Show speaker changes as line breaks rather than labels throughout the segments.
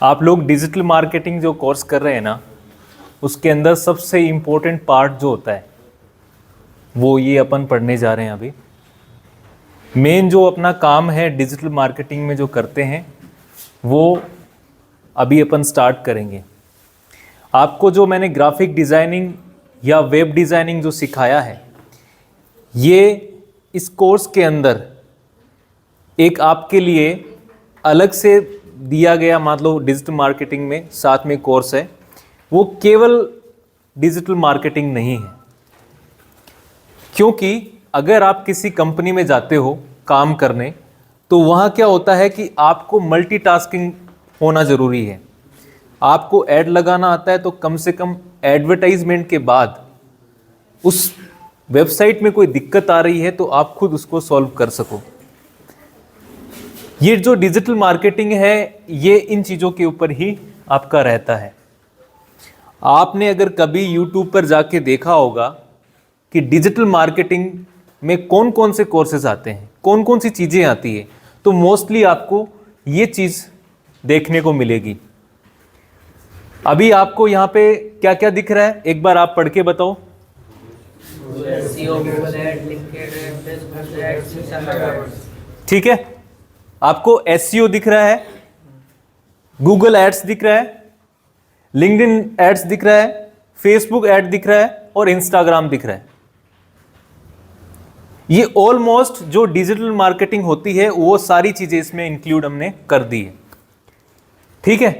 आप लोग digital marketing जो कोर्स कर रहे हैं ना, उसके अंदर सबसे इम्पोर्टेंट पार्ट जो होता है वो ये अपन पढ़ने जा रहे हैं अभी। मेन जो अपना काम है डिजिटल मार्केटिंग में जो करते हैं वो अभी अपन स्टार्ट करेंगे। आपको जो मैंने ग्राफिक डिज़ाइनिंग या वेब डिज़ाइनिंग जो सिखाया है, ये इस कोर्स के अंदर एक आपके लिए अलग से दिया गया, मान लो डिजिटल मार्केटिंग में साथ में कोर्स है, वो केवल डिजिटल मार्केटिंग नहीं है। क्योंकि अगर आप किसी कंपनी में जाते हो काम करने, तो वहाँ क्या होता है कि आपको मल्टीटास्किंग होना ज़रूरी है। आपको ऐड लगाना आता है तो कम से कम एडवर्टाइजमेंट के बाद उस वेबसाइट में कोई दिक्कत आ रही है तो आप खुद उसको सॉल्व कर सको। ये जो डिजिटल मार्केटिंग है ये इन चीज़ों के ऊपर ही आपका रहता है। आपने अगर कभी YouTube पर जाके देखा होगा कि डिजिटल मार्केटिंग में कौन कौन से कोर्सेज आते हैं, कौन कौन सी चीज़ें आती है, तो मोस्टली आपको ये चीज़ देखने को मिलेगी। अभी आपको यहाँ पे क्या क्या दिख रहा है, एक बार आप पढ़ के बताओ। ठीक है, आपको SEO दिख रहा है, गूगल एड्स दिख रहा है, लिंक्डइन एड्स दिख रहा है, फेसबुक एड दिख रहा है और इंस्टाग्राम दिख रहा है। ये ऑलमोस्ट जो डिजिटल मार्केटिंग होती है वो सारी चीजें इसमें इंक्लूड हमने कर दी है। ठीक है,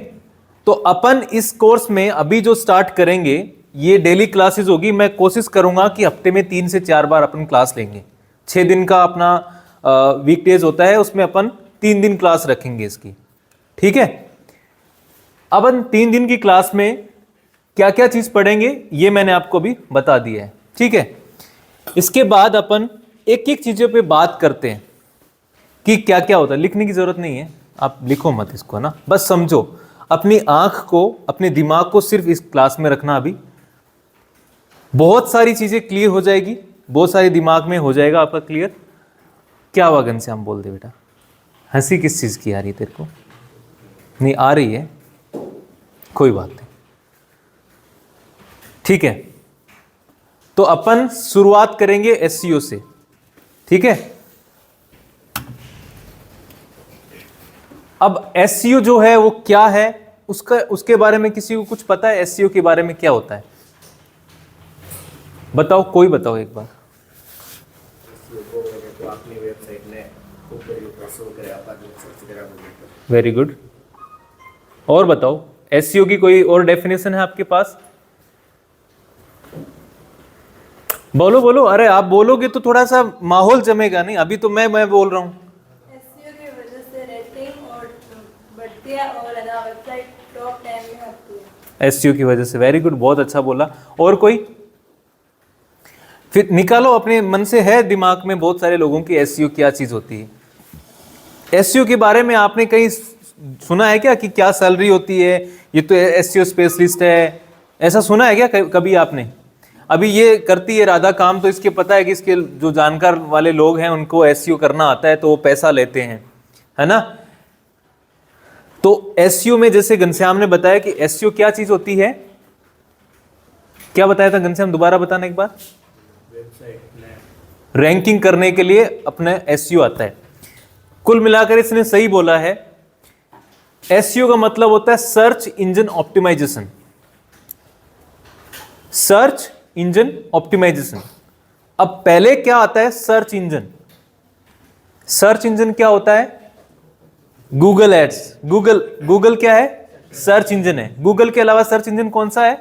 तो अपन इस कोर्स में अभी जो स्टार्ट करेंगे ये डेली क्लासेस होगी। मैं कोशिश करूंगा कि हफ्ते में 3 से 4 बार अपन क्लास लेंगे। 6 दिन का अपना वीकडेज होता है, उसमें अपन 3 दिन क्लास रखेंगे इसकी। ठीक है, अब अपन 3 दिन की क्लास में क्या क्या चीज पढ़ेंगे ये मैंने आपको भी बता दिया है। ठीक है, इसके बाद अपन एक एक चीजों पे बात करते हैं कि क्या क्या होता है। लिखने की जरूरत नहीं है, आप लिखो मत इसको ना, बस समझो। अपनी आंख को, अपने दिमाग को सिर्फ इस क्लास में रखना। अभी बहुत सारी चीजें क्लियर हो जाएगी, बहुत सारी दिमाग में हो जाएगा आपका क्लियर। क्या हुआ घनश्याम, बोल दे बेटा, हंसी किस चीज की आ रही तेरे को? नहीं आ रही है, कोई बात नहीं। ठीक है, तो अपन शुरुआत करेंगे SEO से। ठीक है, अब SEO जो है वो क्या है, उसके बारे में किसी को कुछ पता है? SEO के बारे में क्या होता है बताओ, कोई बताओ एक बार। वेरी गुड, और बताओ SEO की कोई और डेफिनेशन है आपके पास? बोलो बोलो, अरे आप बोलोगे तो थोड़ा सा माहौल जमेगा। नहीं अभी तो मैं बोल रहा हूँ।
SEO की वजह से रेटिंग और बढ़ती है और वेबसाइट टॉप 10 में आती है।
SEO की वजह से, वेरी गुड, बहुत अच्छा बोला। और कोई फिर निकालो अपने मन से, है दिमाग में बहुत सारे लोगों की SEO क्या चीज होती है। SEO के बारे में आपने कहीं सुना है क्या कि क्या सैलरी होती है, ये तो SEO स्पेशलिस्ट है, ऐसा सुना है क्या कभी आपने? अभी ये करती है राधा काम, तो इसके पता है कि इसके जो जानकार वाले लोग हैं उनको SEO करना आता है तो वो पैसा लेते हैं, है ना। तो SEO में जैसे घनश्याम ने बताया कि SEO क्या चीज होती है, क्या बताया था घनश्याम, दोबारा बताना एक बार। रैंकिंग करने के लिए अपने SEO आता है। कुल मिलाकर इसने सही बोला है। SEO का मतलब होता है search engine optimisation. Search engine optimisation. अब पहले क्या आता है? Search engine. सर्च इंजन क्या होता है? Google ads. गूगल क्या है? सर्च इंजन है। गूगल के अलावा सर्च इंजन कौन सा है?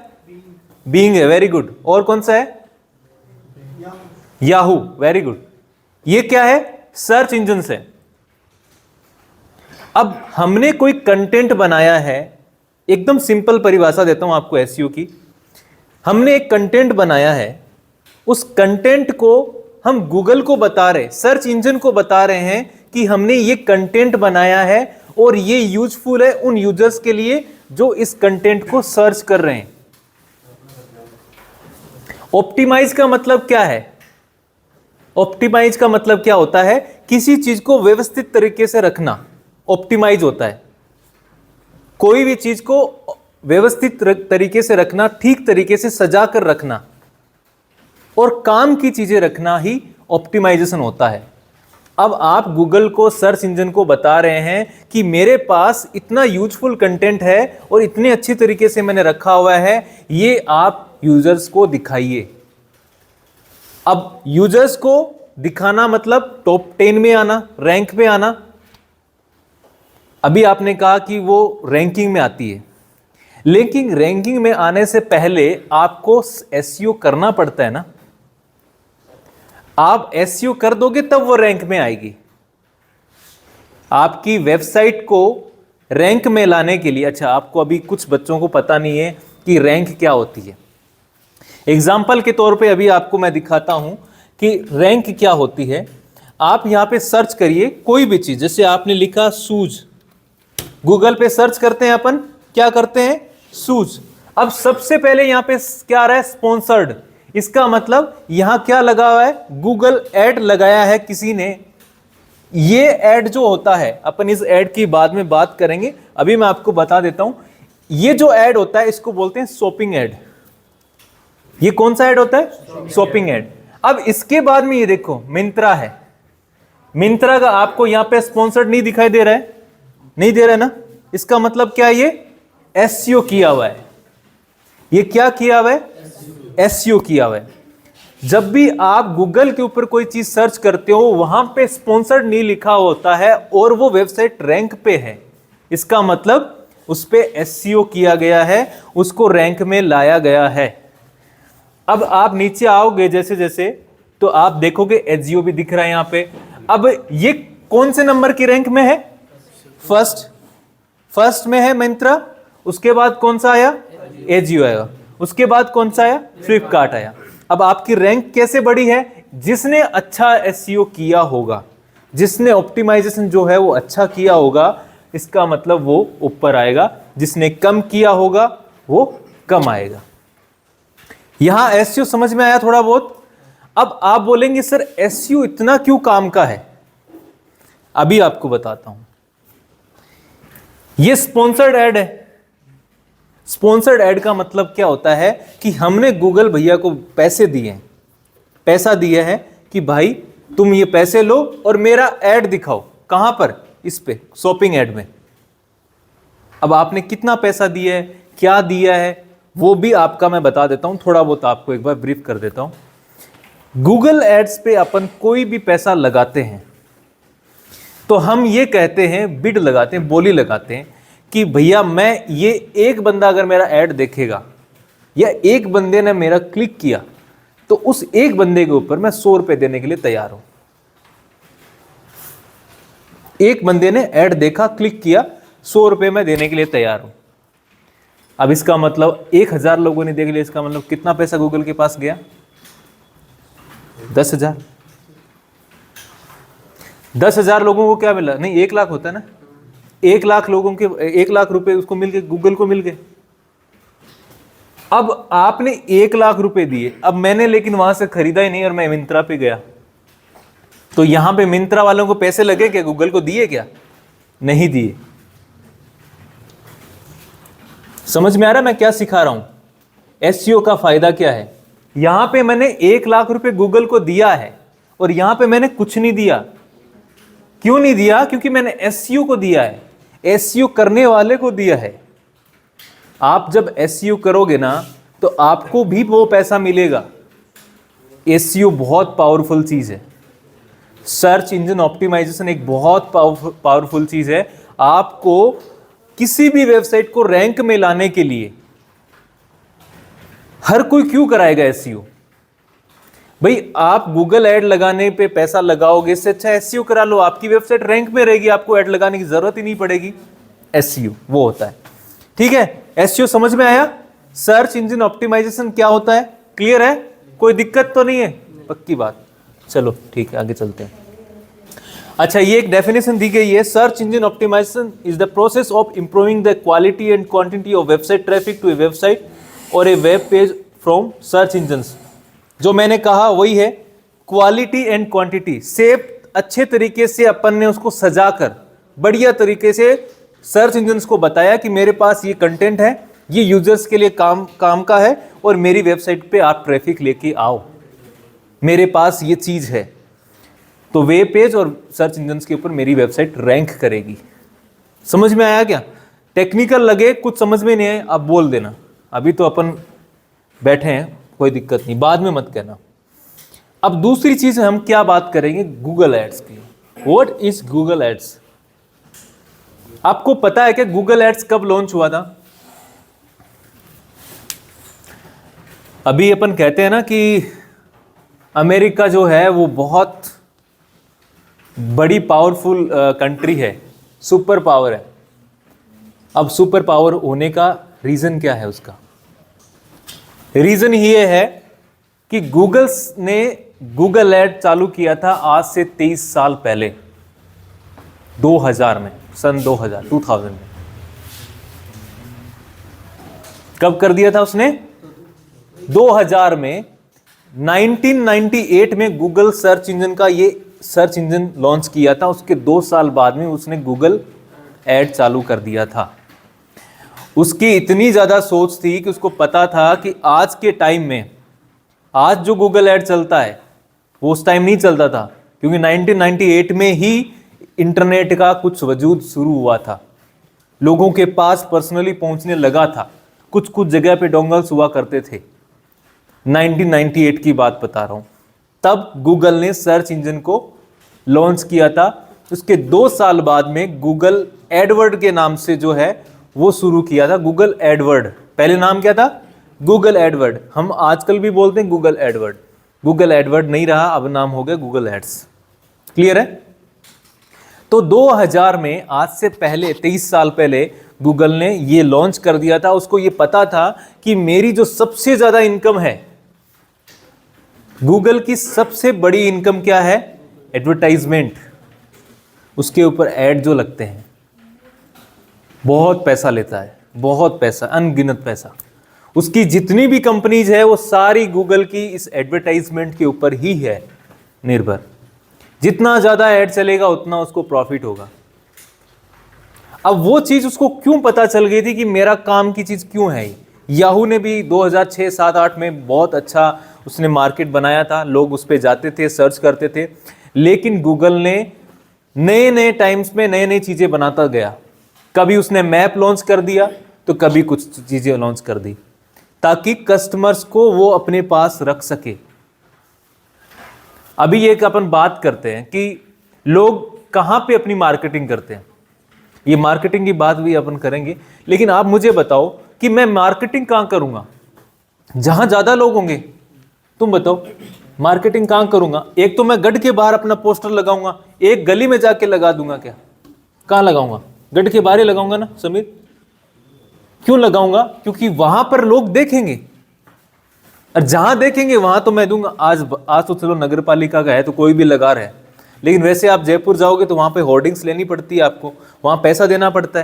बीइंग है, वेरी गुड। और कौन सा है? Yahoo, very good. ये क्या है? सर्च इंजन से। अब हमने कोई कंटेंट बनाया है, एकदम सिंपल परिभाषा देता हूं आपको SEO की। हमने एक कंटेंट बनाया है, उस कंटेंट को हम गूगल को बता रहे, सर्च इंजन को बता रहे हैं कि हमने ये कंटेंट बनाया है और ये यूजफुल है उन यूजर्स के लिए जो इस कंटेंट को सर्च कर रहे हैं। ऑप्टिमाइज का मतलब क्या है? ऑप्टिमाइज का मतलब क्या होता है? किसी चीज को व्यवस्थित तरीके से रखना ऑप्टिमाइज होता है। कोई भी चीज को व्यवस्थित तरीके से रखना, ठीक तरीके से सजा कर रखना और काम की चीजें रखना ही ऑप्टिमाइजेशन होता है। अब आप गूगल को, सर्च इंजन को बता रहे हैं कि मेरे पास इतना यूजफुल कंटेंट है और इतने अच्छी तरीके से मैंने रखा हुआ है, ये आप यूजर्स को दिखाइए। अब यूजर्स को दिखाना मतलब टॉप 10 में आना, रैंक में आना। अभी आपने कहा कि वो रैंकिंग में आती है, लेकिन रैंकिंग में आने से पहले आपको एसईओ करना पड़ता है ना। आप एसईओ कर दोगे तब वो रैंक में आएगी। आपकी वेबसाइट को रैंक में लाने के लिए, अच्छा आपको अभी कुछ बच्चों को पता नहीं है कि रैंक क्या होती है। एग्जाम्पल के तौर पे अभी आपको मैं दिखाता हूं कि रैंक क्या होती है। आप यहां पे सर्च करिए कोई भी चीज, जैसे आपने लिखा शूज, गूगल पे सर्च करते हैं अपन, क्या करते हैं, शूज। अब सबसे पहले यहां पे क्या आ रहा है, स्पॉन्सर्ड। इसका मतलब यहां क्या लगा हुआ है, गूगल ऐड लगाया है किसी ने। ये ऐड जो होता है, अपन इस ऐड की बाद में बात करेंगे, अभी मैं आपको बता देता हूं। ये जो ऐड होता है इसको बोलते हैं शॉपिंग ऐड। ये कौन सा ऐड होता है, शॉपिंग ऐड। अब इसके बाद में ये देखो मिंत्रा है। मिंत्रा का आपको यहां पे स्पॉन्सर्ड नहीं दिखाई दे रहा है, नहीं दे रहा है ना। इसका मतलब क्या है, ये एसईओ किया हुआ है। ये क्या किया हुआ है, एसईओ किया हुआ है। जब भी आप गूगल के ऊपर कोई चीज सर्च करते हो, वहां पे स्पॉन्सर्ड नहीं लिखा होता है और वो वेबसाइट रैंक पे है, इसका मतलब उस पे एसईओ किया गया है, उसको रैंक में लाया गया है। अब आप नीचे आओगे जैसे जैसे, तो आप देखोगे एसईओ भी दिख रहा है यहां पे। अब ये कौन से नंबर की रैंक में है, फर्स्ट में है मिंत्रा। उसके बाद कौन सा आया, एजियो आएगा। उसके बाद कौन सा आया, फ्लिपकार्ट आया। अब आपकी रैंक कैसे बढ़ी है, जिसने अच्छा एसईओ किया होगा, जिसने ऑप्टिमाइजेशन जो है वो अच्छा किया होगा, इसका मतलब वो ऊपर आएगा। जिसने कम किया होगा वो कम आएगा। यहां एसईओ समझ में आया थोड़ा बहुत। अब आप बोलेंगे सर एसईओ इतना क्यों काम का है, अभी आपको बताता हूं। ये स्पॉन्सर्ड ऐड है। स्पॉन्सर्ड ऐड का मतलब क्या होता है कि हमने गूगल भैया को पैसे दिए हैं, पैसा दिया है कि भाई तुम ये पैसे लो और मेरा ऐड दिखाओ। कहां पर, इस पे शॉपिंग ऐड में। अब आपने कितना पैसा दिया है, क्या दिया है, वो भी आपका मैं बता देता हूं, थोड़ा बहुत आपको एक बार ब्रीफ कर देता हूं। गूगल एड्स पे अपन कोई भी पैसा लगाते हैं तो हम ये कहते हैं, बिड लगाते हैं, बोली लगाते हैं कि भैया मैं ये एक बंदा अगर मेरा ऐड देखेगा या एक बंदे ने मेरा क्लिक किया तो उस एक बंदे के ऊपर मैं 100 रुपए देने के लिए तैयार हूं। एक बंदे ने ऐड देखा, क्लिक किया, 100 रुपए मैं देने के लिए तैयार हूं। अब इसका मतलब 1000 लोगों ने देख लिया, इसका मतलब कितना पैसा गूगल के पास गया, 10,000। 10,000 लोगों को क्या मिला, नहीं 1 लाख होता है ना, 1 लाख लोगों के 1 लाख रुपए उसको मिल गए, गूगल को मिल गए। अब आपने 1 लाख रुपए दिए, अब मैंने लेकिन वहां से खरीदा ही नहीं और मैं मिंत्रा पे गया, तो यहां पे मिंत्रा वालों को पैसे लगे क्या, गूगल को दिए क्या, नहीं दिए। समझ में आ रहा है मैं क्या सिखा रहा हूं, एसईओ का फायदा क्या है। यहां पे मैंने 1 लाख रुपए गूगल को दिया है और यहां पे मैंने कुछ नहीं दिया। क्यों नहीं दिया, क्योंकि मैंने एसईओ को दिया है, एसईओ करने वाले को दिया है। आप जब एसईओ करोगे ना तो आपको भी वो पैसा मिलेगा। एसईओ बहुत पावरफुल चीज है। सर्च इंजन ऑप्टिमाइजेशन एक बहुत पावरफुल चीज है। आपको किसी भी वेबसाइट को रैंक में लाने के लिए हर कोई क्यों कराएगा एसईओ। भाई आप गूगल ऐड लगाने पे पैसा लगाओगे, इससे अच्छा एसईओ करा लो, आपकी वेबसाइट रैंक में रहेगी, आपको ऐड लगाने की जरूरत ही नहीं पड़ेगी। एसईओ वो होता है, ठीक है। एसईओ समझ में आया। सर्च इंजन ऑप्टिमाइजेशन क्या होता है, क्लियर है, कोई दिक्कत तो नहीं है, पक्की बात। चलो ठीक है, आगे चलते हैं। अच्छा, ये एक डेफिनेशन दी गई है, search engine optimisation is the process of improving the quality and quantity of website traffic to a website और a web page from search engines. जो मैंने कहा वही है, क्वालिटी एंड क्वांटिटी से अच्छे तरीके से अपन ने उसको सजाकर बढ़िया तरीके से सर्च इंजन्स को बताया कि मेरे पास ये कंटेंट है, ये यूजर्स के लिए काम का है और मेरी वेबसाइट पे आप ट्रैफिक लेके आओ, मेरे पास ये चीज है। तो वेब पेज और सर्च इंजन्स के ऊपर मेरी वेबसाइट रैंक करेगी। समझ में आया क्या? टेक्निकल लगे, कुछ समझ में नहीं आए, आप बोल देना, अभी तो अपन बैठे हैं, कोई दिक्कत नहीं, बाद में मत कहना। अब दूसरी चीज हम क्या बात करेंगे, गूगल एड्स की। What is Google ads? आपको पता है कि गूगल एड्स कब लॉन्च हुआ था? अभी अपन कहते हैं ना कि अमेरिका जो है वो बहुत बड़ी पावरफुल कंट्री है, सुपर पावर है। अब सुपर पावर होने का रीजन क्या है? उसका रीजन ये है कि गूगल्स ने गूगल एड चालू किया था आज से 23 साल पहले, 2000 में, सन 2000 में। कब कर दिया था उसने? 2000 में। 1998 में गूगल सर्च इंजन का ये सर्च इंजन लॉन्च किया था, उसके 2 साल बाद में उसने गूगल एड चालू कर दिया था। उसकी इतनी ज़्यादा सोच थी कि उसको पता था कि आज के टाइम में, आज जो गूगल एड चलता है वो उस टाइम नहीं चलता था, क्योंकि 1998 में ही इंटरनेट का कुछ वजूद शुरू हुआ था, लोगों के पास पर्सनली पहुंचने लगा था, कुछ कुछ जगह पे डोंगल्स हुआ करते थे। 1998 की बात बता रहा हूं, तब गूगल ने सर्च इंजन को लॉन्च किया था। उसके 2 साल बाद में गूगल एडवर्ड के नाम से जो है वो शुरू किया था, गूगल एडवर्ड। पहले नाम क्या था? Google Edward. हम आजकल भी बोलते हैं गूगल एडवर्ड, गूगल एडवर्ड नहीं रहा, अब नाम हो गया गूगल एड्स। क्लियर है? तो 2000 में, आज से पहले 23 साल पहले गूगल ने ये लॉन्च कर दिया था। उसको ये पता था कि मेरी जो सबसे ज्यादा इनकम है, गूगल की सबसे बड़ी इनकम क्या है? एडवर्टाइजमेंट। उसके ऊपर एड जो लगते हैं, बहुत पैसा लेता है, बहुत पैसा, अनगिनत पैसा। उसकी जितनी भी कंपनीज है वो सारी गूगल की इस एडवर्टाइजमेंट के ऊपर ही है निर्भर। जितना ज्यादा ऐड चलेगा उतना उसको प्रॉफिट होगा। अब वो चीज उसको क्यों पता चल गई थी कि मेरा काम की चीज क्यों है? याहू ने भी 2006, 7, 8 में बहुत अच्छा उसने मार्केट बनाया था, लोग उस पर जाते थे, सर्च करते थे। लेकिन गूगल ने नए नए टाइम्स में नई नई चीजें बनाता गया। कभी उसने मैप लॉन्च कर दिया तो कभी कुछ चीजें लॉन्च कर दी, ताकि कस्टमर्स को वो अपने पास रख सके। अभी एक अपन बात करते हैं कि लोग कहां पे अपनी मार्केटिंग करते हैं, ये मार्केटिंग की बात भी अपन करेंगे। लेकिन आप मुझे बताओ कि मैं मार्केटिंग कहां करूंगा? जहां ज्यादा लोग होंगे। तुम बताओ, मार्केटिंग कहां करूंगा? एक तो मैं गढ़ के बाहर अपना पोस्टर लगाऊंगा, एक गली में जाके लगा दूंगा क्या? कहां लगाऊंगा? गढ़ के बाहर ही लगाऊंगा ना समीर। क्यों लगाऊंगा? क्योंकि वहां पर लोग देखेंगे, और जहां देखेंगे वहां तो मैं दूंगा। आज तो चलो नगर पालिका का है तो कोई भी लगा रहा है, लेकिन वैसे आप जयपुर जाओगे तो वहां पे होर्डिंग्स लेनी पड़ती है, आपको वहां पैसा देना पड़ता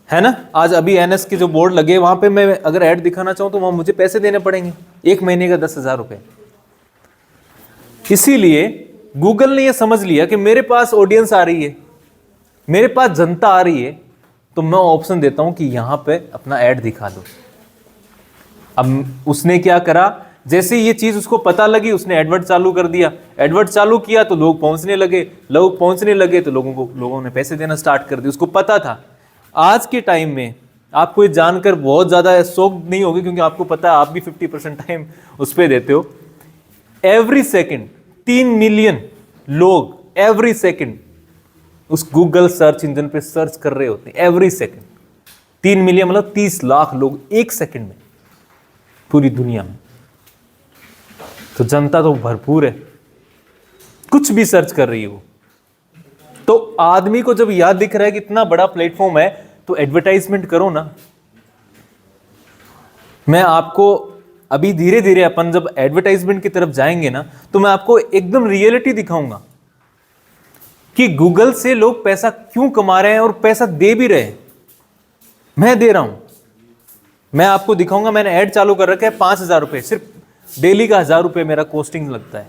है ना। आज अभी एनएस के जो बोर्ड लगे, वहां पे मैं अगर ऐड दिखाना चाहूं तो वहां मुझे पैसे देने पड़ेंगे, 1 महीने का 10,000 रुपए। इसीलिए गूगल ने यह समझ लिया कि मेरे पास ऑडियंस आ रही है, मेरे पास जनता आ रही है, तो मैं ऑप्शन देता हूं कि यहां पे अपना ऐड दिखा दो। अब उसने क्या करा, जैसे ये चीज उसको पता लगी, उसने एडवर्ट चालू कर दिया। एडवर्ट चालू किया तो लोग पहुंचने लगे तो लोगों ने पैसे देना स्टार्ट कर दिया। उसको पता था। आज के टाइम में आपको ये जानकर बहुत ज्यादा शौक नहीं होगी, क्योंकि आपको पता है आप भी 50% टाइम उस पर देते हो। एवरी सेकेंड 3 मिलियन लोग एवरी सेकेंड उस गूगल सर्च इंजन पे सर्च कर रहे होते हैं। एवरी सेकेंड 3 मिलियन मतलब 30 लाख लोग एक सेकेंड में पूरी दुनिया में। तो जनता तो भरपूर है, कुछ भी सर्च कर रही है वो। तो आदमी को जब याद दिख रहा है कि इतना बड़ा प्लेटफॉर्म है तो एडवर्टाइजमेंट करो ना। मैं आपको अभी धीरे धीरे अपन जब एडवर्टाइजमेंट की तरफ जाएंगे ना, तो मैं आपको एकदम रियलिटी दिखाऊंगा कि गूगल से लोग पैसा क्यों कमा रहे हैं और पैसा दे भी रहे हैं। मैं दे रहा हूं, मैं आपको दिखाऊंगा। मैंने ऐड चालू कर रखा है 5,000 रुपए, सिर्फ डेली का 1,000 रुपए मेरा कॉस्टिंग लगता है,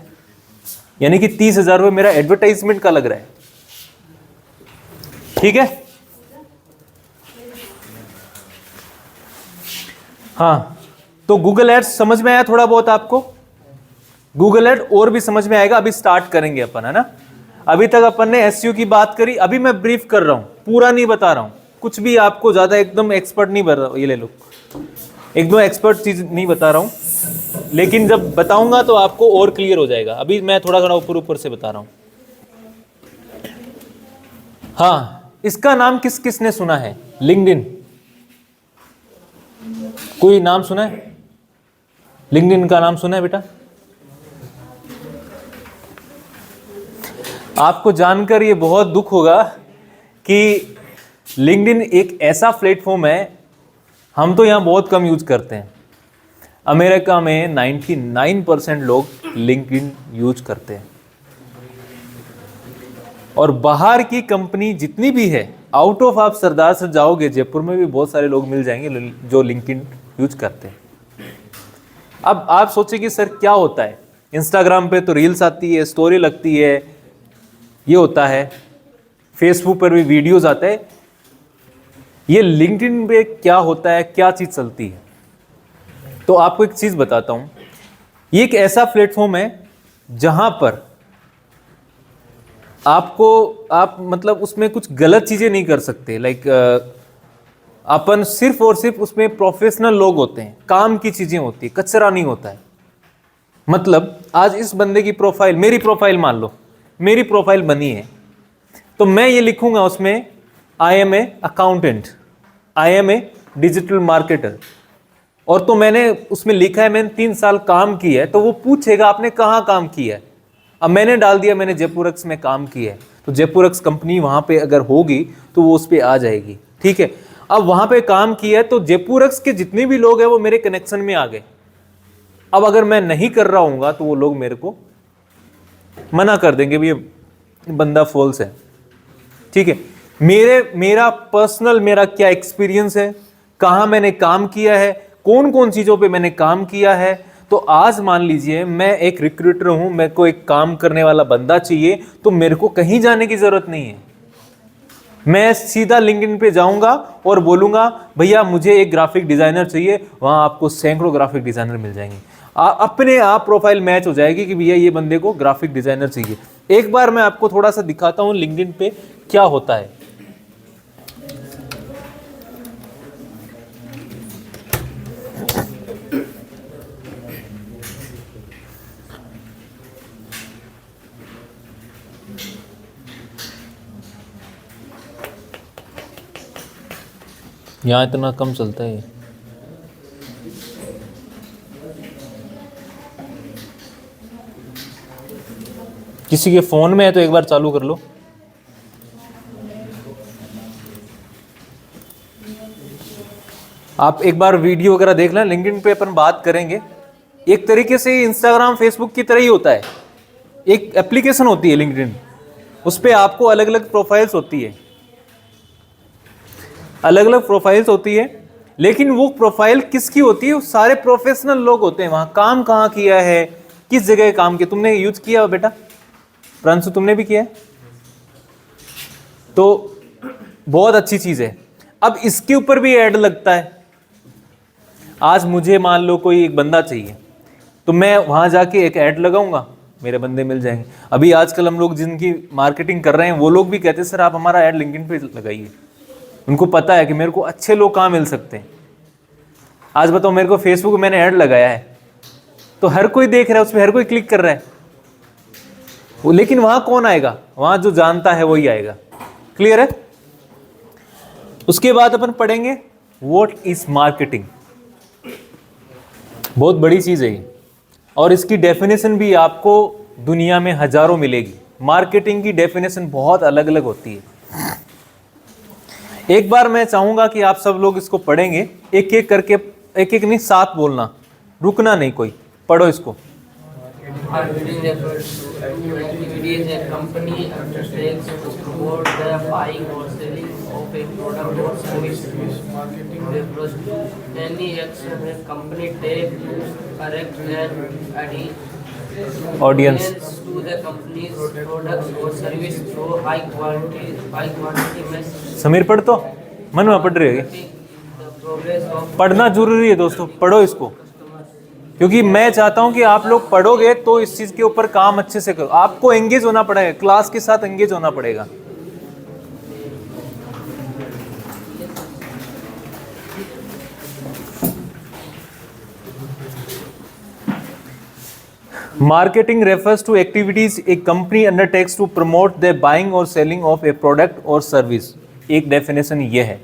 यानी कि 30,000 रुपए मेरा एडवर्टाइजमेंट का लग रहा है। ठीक है, हाँ, तो गूगल एड्स समझ में आया थोड़ा बहुत आपको? गूगल एड और भी समझ में आएगा, अभी स्टार्ट करेंगे अपन, है ना। अभी तक अपन ने एसईओ की बात करी, अभी मैं ब्रीफ कर रहा हूं, पूरा नहीं बता रहा हूं, कुछ भी आपको ज्यादा एकदम एक्सपर्ट नहीं बता, ये ले लो, एकदम एक्सपर्ट चीज नहीं बता रहा हूं, लेकिन जब बताऊंगा तो आपको और क्लियर हो जाएगा। अभी मैं थोड़ा थोड़ा ऊपर ऊपर से बता रहा हूं। हाँ, इसका नाम किस किस ने सुना है? लिंक्डइन, कोई नाम सुना है? लिंक्डइन का नाम सुना है बेटा? आपको जानकर ये बहुत दुख होगा कि लिंक्डइन एक ऐसा प्लेटफॉर्म है, हम तो यहाँ बहुत कम यूज करते हैं। अमेरिका में 99% लोग लिंक्डइन यूज करते हैं, और बाहर की कंपनी जितनी भी है, आउट ऑफ आप सरदार से जाओगे, जयपुर में भी बहुत सारे लोग मिल जाएंगे जो लिंक्डइन यूज करते हैं। अब आप सोचिए कि सर क्या होता है, इंस्टाग्राम पे तो रील्स आती है, स्टोरी लगती है, ये होता है, फेसबुक पर भी वीडियोस आते हैं, ये लिंक्डइन पे क्या होता है, क्या चीज चलती है? तो आपको एक चीज बताता हूं, ये एक ऐसा प्लेटफॉर्म है जहां पर आप मतलब उसमें कुछ गलत चीजें नहीं कर सकते। लाइक अपन सिर्फ और सिर्फ उसमें प्रोफेशनल लोग होते हैं, काम की चीजें होती है, कचरा नहीं होता है। मतलब आज इस बंदे की प्रोफाइल, मेरी प्रोफाइल मान लो, मेरी प्रोफाइल बनी है, तो मैं ये लिखूंगा उसमें, I am a accountant, I am a digital marketer, और तो मैंने उसमें लिखा है मैंने 3 साल काम किया है, तो वो पूछेगा आपने कहाँ काम किया है। अब मैंने डाल दिया मैंने जयपुरक्स में काम किया है, तो जयपुरक्स कंपनी वहां पे अगर होगी तो वो उस पर आ जाएगी, ठीक है। अब वहां पे काम किया है तो जयपुरक्स के जितने भी लोग हैं वो मेरे कनेक्शन में आ गए। अब अगर मैं नहीं कर रहा हूँगा तो वो लोग मेरे को मना कर देंगे भी ये बंदा फॉल्स है, ठीक है। मेरा पर्सनल मेरा क्या एक्सपीरियंस है, कहाँ मैंने काम किया है, कौन कौन चीज़ों पे मैंने काम किया है। तो आज मान लीजिए मैं एक रिक्रूटर हूं, मेरे को एक काम करने वाला बंदा चाहिए, तो मेरे को कहीं जाने की जरूरत नहीं है, मैं सीधा लिंक्डइन पे जाऊंगा और बोलूंगा भैया मुझे एक ग्राफिक डिजाइनर चाहिए, वहां आपको सैकड़ों ग्राफिक डिजाइनर मिल जाएंगे। अपने आप प्रोफाइल मैच हो जाएगी कि भैया ये बंदे को ग्राफिक डिजाइनर चाहिए। एक बार मैं आपको थोड़ा सा दिखाता हूं लिंक्डइन पे क्या होता है। यहाँ इतना कम चलता है। किसी के फोन में है तो एक बार चालू कर लो। आप एक बार वीडियो वगैरह देख लें, लिंक्डइन पे अपन बात करेंगे। एक तरीके से इंस्टाग्राम फेसबुक की तरह ही होता है, एक एप्लीकेशन होती है लिंक्डइन, उस पर आपको अलग अलग प्रोफाइल्स होती है, अलग अलग प्रोफाइल्स होती है, लेकिन वो प्रोफाइल किसकी होती है? वो सारे प्रोफेशनल लोग होते हैं। वहां काम कहाँ किया है, किस जगह काम किया, तुमने यूज किया बेटा? प्रांशु तुमने भी किया है, तो बहुत अच्छी चीज है। अब इसके ऊपर भी ऐड लगता है। आज मुझे मान लो कोई एक बंदा चाहिए, तो मैं वहां जाके एक ऐड लगाऊंगा, मेरे बंदे मिल जाएंगे। अभी आजकल हम लोग जिनकी मार्केटिंग कर रहे हैं वो लोग भी कहते हैं सर आप हमारा ऐड लिंक्डइन पे लगाइए। उनको पता है कि मेरे को अच्छे लोग कहाँ मिल सकते हैं। आज बताओ मेरे को फेसबुक में मैंने ऐड लगाया है तो हर कोई देख रहा है, उस पर हर कोई क्लिक कर रहा है, लेकिन वहां कौन आएगा? वहां जो जानता है वही आएगा। क्लियर है? उसके बाद अपन पढ़ेंगे व्हाट इज मार्केटिंग। बहुत बड़ी चीज है ये, और इसकी डेफिनेशन भी आपको दुनिया में हजारों मिलेगी। मार्केटिंग की डेफिनेशन बहुत अलग अलग होती है। एक बार मैं चाहूंगा कि आप सब लोग इसको पढ़ेंगे, एक एक करके, एक एक नहीं, साथ बोलना, रुकना नहीं कोई, पढ़ो इसको।
Marketing refers to activities a company undertakes to promote the buying or selling of a product or service. Refers to any action a company takes to correct an
Audience.
to the company's products or service through high quality message.
Sameer पढ़ तो मन में पढ़ रही होगी।
The progress of
पढ़ना जरूरी है दोस्तों, पढ़ो इसको, क्योंकि मैं चाहता हूं कि आप लोग पढ़ोगे तो इस चीज के ऊपर काम अच्छे से करो। आपको एंगेज होना पड़ेगा, क्लास के साथ एंगेज होना पड़ेगा। Marketing refers to activities a company undertakes to promote the buying or selling of a product or service। एक डेफिनेशन ये है।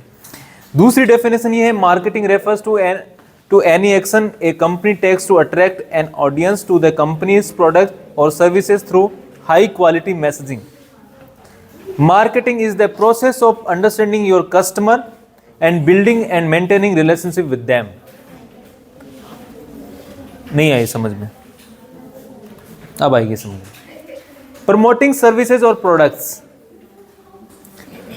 दूसरी डेफिनेशन ये है, marketing refers to any action a company takes to attract an audience to the company's product और services through high quality messaging. Marketing is the process of understanding your customer and building and maintaining relationship with them. नहीं आई समझ में? अब आएगी समझ। Promoting services और products,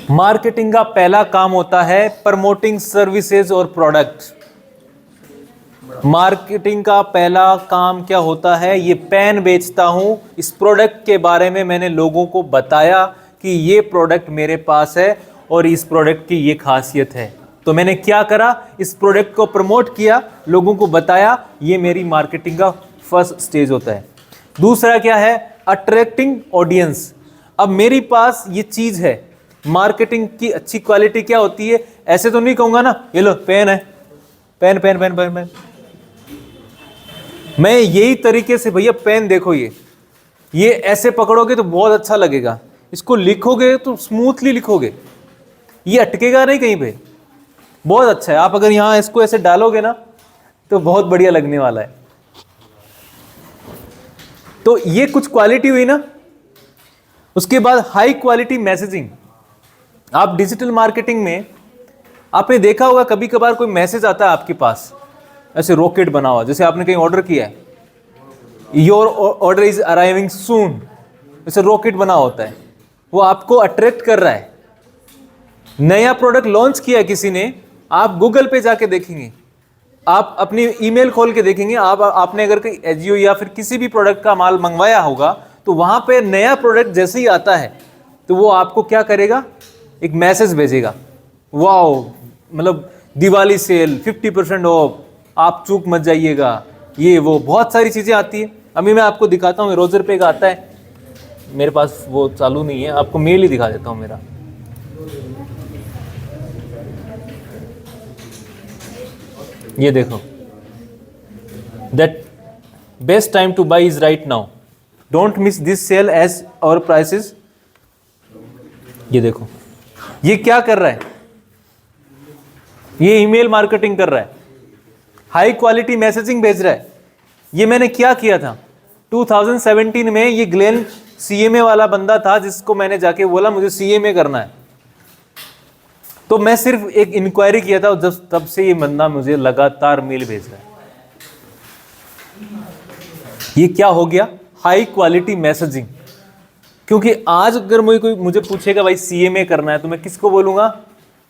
marketing का पहला काम होता है प्रमोटिंग सर्विसेज और प्रोडक्ट। मार्केटिंग का पहला काम क्या होता है? ये पेन बेचता हूं, इस प्रोडक्ट के बारे में मैंने लोगों को बताया कि ये प्रोडक्ट मेरे पास है और इस प्रोडक्ट की ये खासियत है, तो मैंने क्या करा, इस प्रोडक्ट को प्रमोट किया, लोगों को बताया। ये मेरी मार्केटिंग का फर्स्ट स्टेज होता है। दूसरा क्या है? Attracting audience. अब मेरे पास ये चीज है, मार्केटिंग की अच्छी क्वालिटी क्या होती है? ऐसे तो नहीं कहूंगा ना, ये लो पेन है, pen pen pen pen pen. मैं यही तरीके से, भैया पेन देखो, ये ऐसे पकड़ोगे तो बहुत अच्छा लगेगा, इसको लिखोगे तो स्मूथली लिखोगे, ये अटकेगा नहीं कहीं पे, बहुत अच्छा है। आप अगर यहां इसको ऐसे डालोगे ना तो बहुत बढ़िया लगने वाला है। तो ये कुछ क्वालिटी हुई ना। उसके बाद हाई क्वालिटी मैसेजिंग। आप डिजिटल मार्केटिंग में आपने देखा होगा, कभी कभार कोई मैसेज आता है आपके पास ऐसे रॉकेट बना हुआ, जैसे आपने कहीं ऑर्डर किया है, योर ऑर्डर इज अराइविंग सून, ऐसे रॉकेट बना होता है, वो आपको अट्रैक्ट कर रहा है। नया प्रोडक्ट लॉन्च किया है किसी ने, आप गूगल पे जाके देखेंगे, आप अपनी ईमेल खोल के देखेंगे, आपने अगर कोई एजियो या फिर किसी भी प्रोडक्ट का माल मंगवाया होगा तो वहां पे नया प्रोडक्ट जैसे ही आता है तो वो आपको क्या करेगा, एक मैसेज भेजेगा, वाओ मतलब दिवाली सेल 50% ऑफ, आप चूक मत जाइएगा, ये वो बहुत सारी चीजें आती है। अभी मैं आपको दिखाता हूँ, रोजर पे का आता है, मेरे पास वो चालू नहीं है, आपको मेल ही दिखा देता हूँ मेरा। ये देखो, that best time to buy is right now, don't miss this sale as our prices. ये देखो, ये क्या कर रहा है, ये ईमेल मार्केटिंग कर रहा है, हाई क्वालिटी मैसेजिंग भेज रहा है। ये मैंने क्या किया था 2017 में, ये ग्लेन सीएमए वाला बंदा था जिसको मैंने जाके बोला मुझे सीएमए करना है, तो मैं सिर्फ एक इंक्वायरी किया था, जब तब से ये बंदा मुझे लगातार मेल भेज रहा है। ये क्या हो गया? High quality messaging. क्योंकि आज अगर कोई मुझे पूछेगा भाई सीएमए करना है, तो मैं किसको बोलूंगा,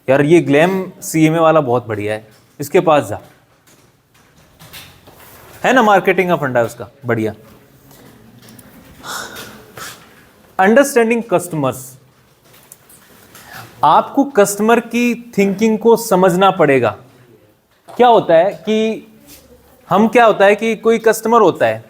यार ये ग्लैम सीएमए वाला बहुत बढ़िया है, इसके पास जा, है ना, मार्केटिंग का फंडा है उसका, बढ़िया। अंडरस्टैंडिंग कस्टमर्स, आपको कस्टमर की थिंकिंग को समझना पड़ेगा। क्या होता है कि कोई कस्टमर होता है,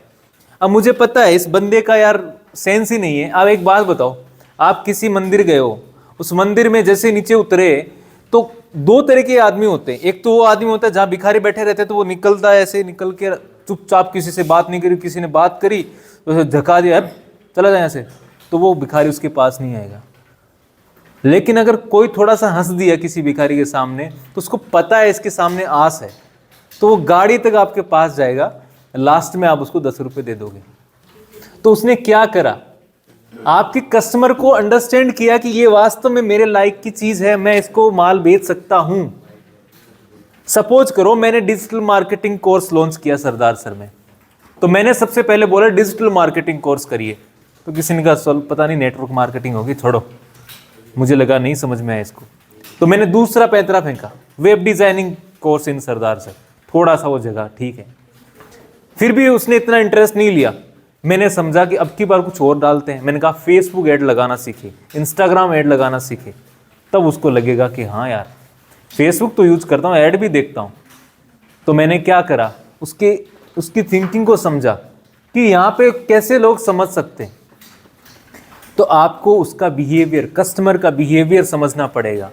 अब मुझे पता है इस बंदे का यार सेंस ही नहीं है। अब एक बात बताओ, आप किसी मंदिर गए हो, उस मंदिर में जैसे नीचे उतरे तो दो तरह के आदमी होते हैं। एक तो वो आदमी होता है जहां भिखारी बैठे रहते हैं, तो वो निकलता है ऐसे, निकल के चुपचाप, किसी से बात नहीं करी, किसी ने बात करी तो धक्का दिया, चला जाए ऐसे, तो वो भिखारी उसके पास नहीं आएगा। लेकिन अगर कोई थोड़ा सा हंस दिया किसी भिखारी के सामने, तो उसको पता है इसके सामने आस है, तो वो गाड़ी तक आपके पास जाएगा, लास्ट में आप उसको 10 रुपए दे दोगे। तो उसने क्या करा, आपके कस्टमर को अंडरस्टैंड किया कि ये वास्तव में मेरे लाइक की चीज है, मैं इसको माल बेच सकता हूं। सपोज करो मैंने डिजिटल मार्केटिंग कोर्स लॉन्च किया सरदार सर में, तो मैंने सबसे पहले बोला डिजिटल मार्केटिंग कोर्स करिए, तो किसी ने कहा पता नहीं नेटवर्क मार्केटिंग होगी, छोड़ो, मुझे लगा नहीं समझ में आया इसको। तो मैंने दूसरा पैंतरा फेंका, web designing course in Sardar sir, थोड़ा सा वो जगह ठीक है, फिर भी उसने इतना इंटरेस्ट नहीं लिया। मैंने समझा कि अब की बार कुछ और डालते हैं, मैंने कहा फेसबुक ऐड लगाना सीखे, इंस्टाग्राम ऐड लगाना सीखे, तब उसको लगेगा कि हाँ यार फेसबुक तो यूज करता हूँ, ऐड भी देखता हूँ। तो मैंने क्या करा, उसकी थिंकिंग को समझा कि यहाँ पे कैसे लोग समझ सकते हैं। तो आपको उसका बिहेवियर, कस्टमर का बिहेवियर समझना पड़ेगा,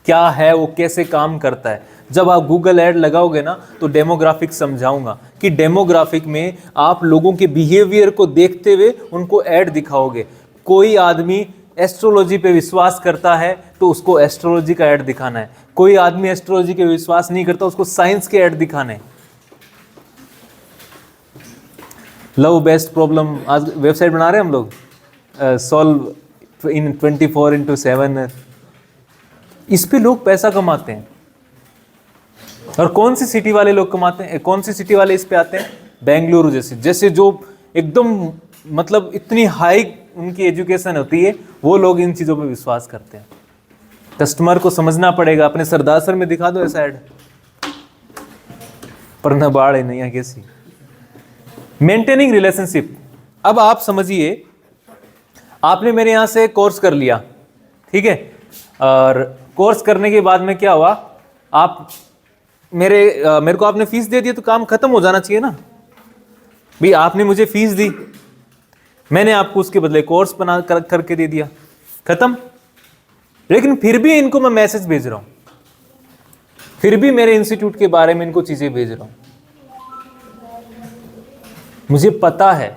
क्या है वो, कैसे काम करता है। जब आप गूगल ऐड लगाओगे ना तो डेमोग्राफिक समझाऊंगा कि डेमोग्राफिक में आप लोगों के बिहेवियर को देखते हुए उनको ऐड दिखाओगे। कोई आदमी एस्ट्रोलॉजी पे विश्वास करता है तो उसको एस्ट्रोलॉजी का ऐड दिखाना है, कोई आदमी एस्ट्रोलॉजी के विश्वास नहीं करता उसको साइंस के ऐड दिखाने हैं। लव बेस्ट प्रॉब्लम आज वेबसाइट बना रहे हैं हम लोग, सॉल्व इन 24/7। इस पे लोग पैसा कमाते हैं। और कौन सी सिटी वाले लोग कमाते हैं, कौन सी सिटी वाले इस पे आते हैं? बेंगलुरु जैसे जो एकदम मतलब इतनी हाई उनकी एजुकेशन होती है, वो लोग इन चीज़ों पे विश्वास करते हैं। कस्टमर को समझना पड़ेगा। अपने सरदार सर में दिखा दो ऐसा ऐड, पर न बाढ़ है नहीं कैसी। Maintaining relationship. अब आप समझिए, आपने मेरे यहाँ से कोर्स कर लिया, ठीक है, और कोर्स करने के बाद में क्या हुआ, आप मेरे को आपने फीस दे दी तो काम खत्म हो जाना चाहिए ना भाई। आपने मुझे फीस दी, मैंने आपको उसके बदले कोर्स बना करके दे दिया, खत्म। लेकिन फिर भी इनको मैं मैसेज भेज रहा हूं, फिर भी मेरे इंस्टीट्यूट के बारे में इनको चीजें भेज रहा हूं। मुझे पता है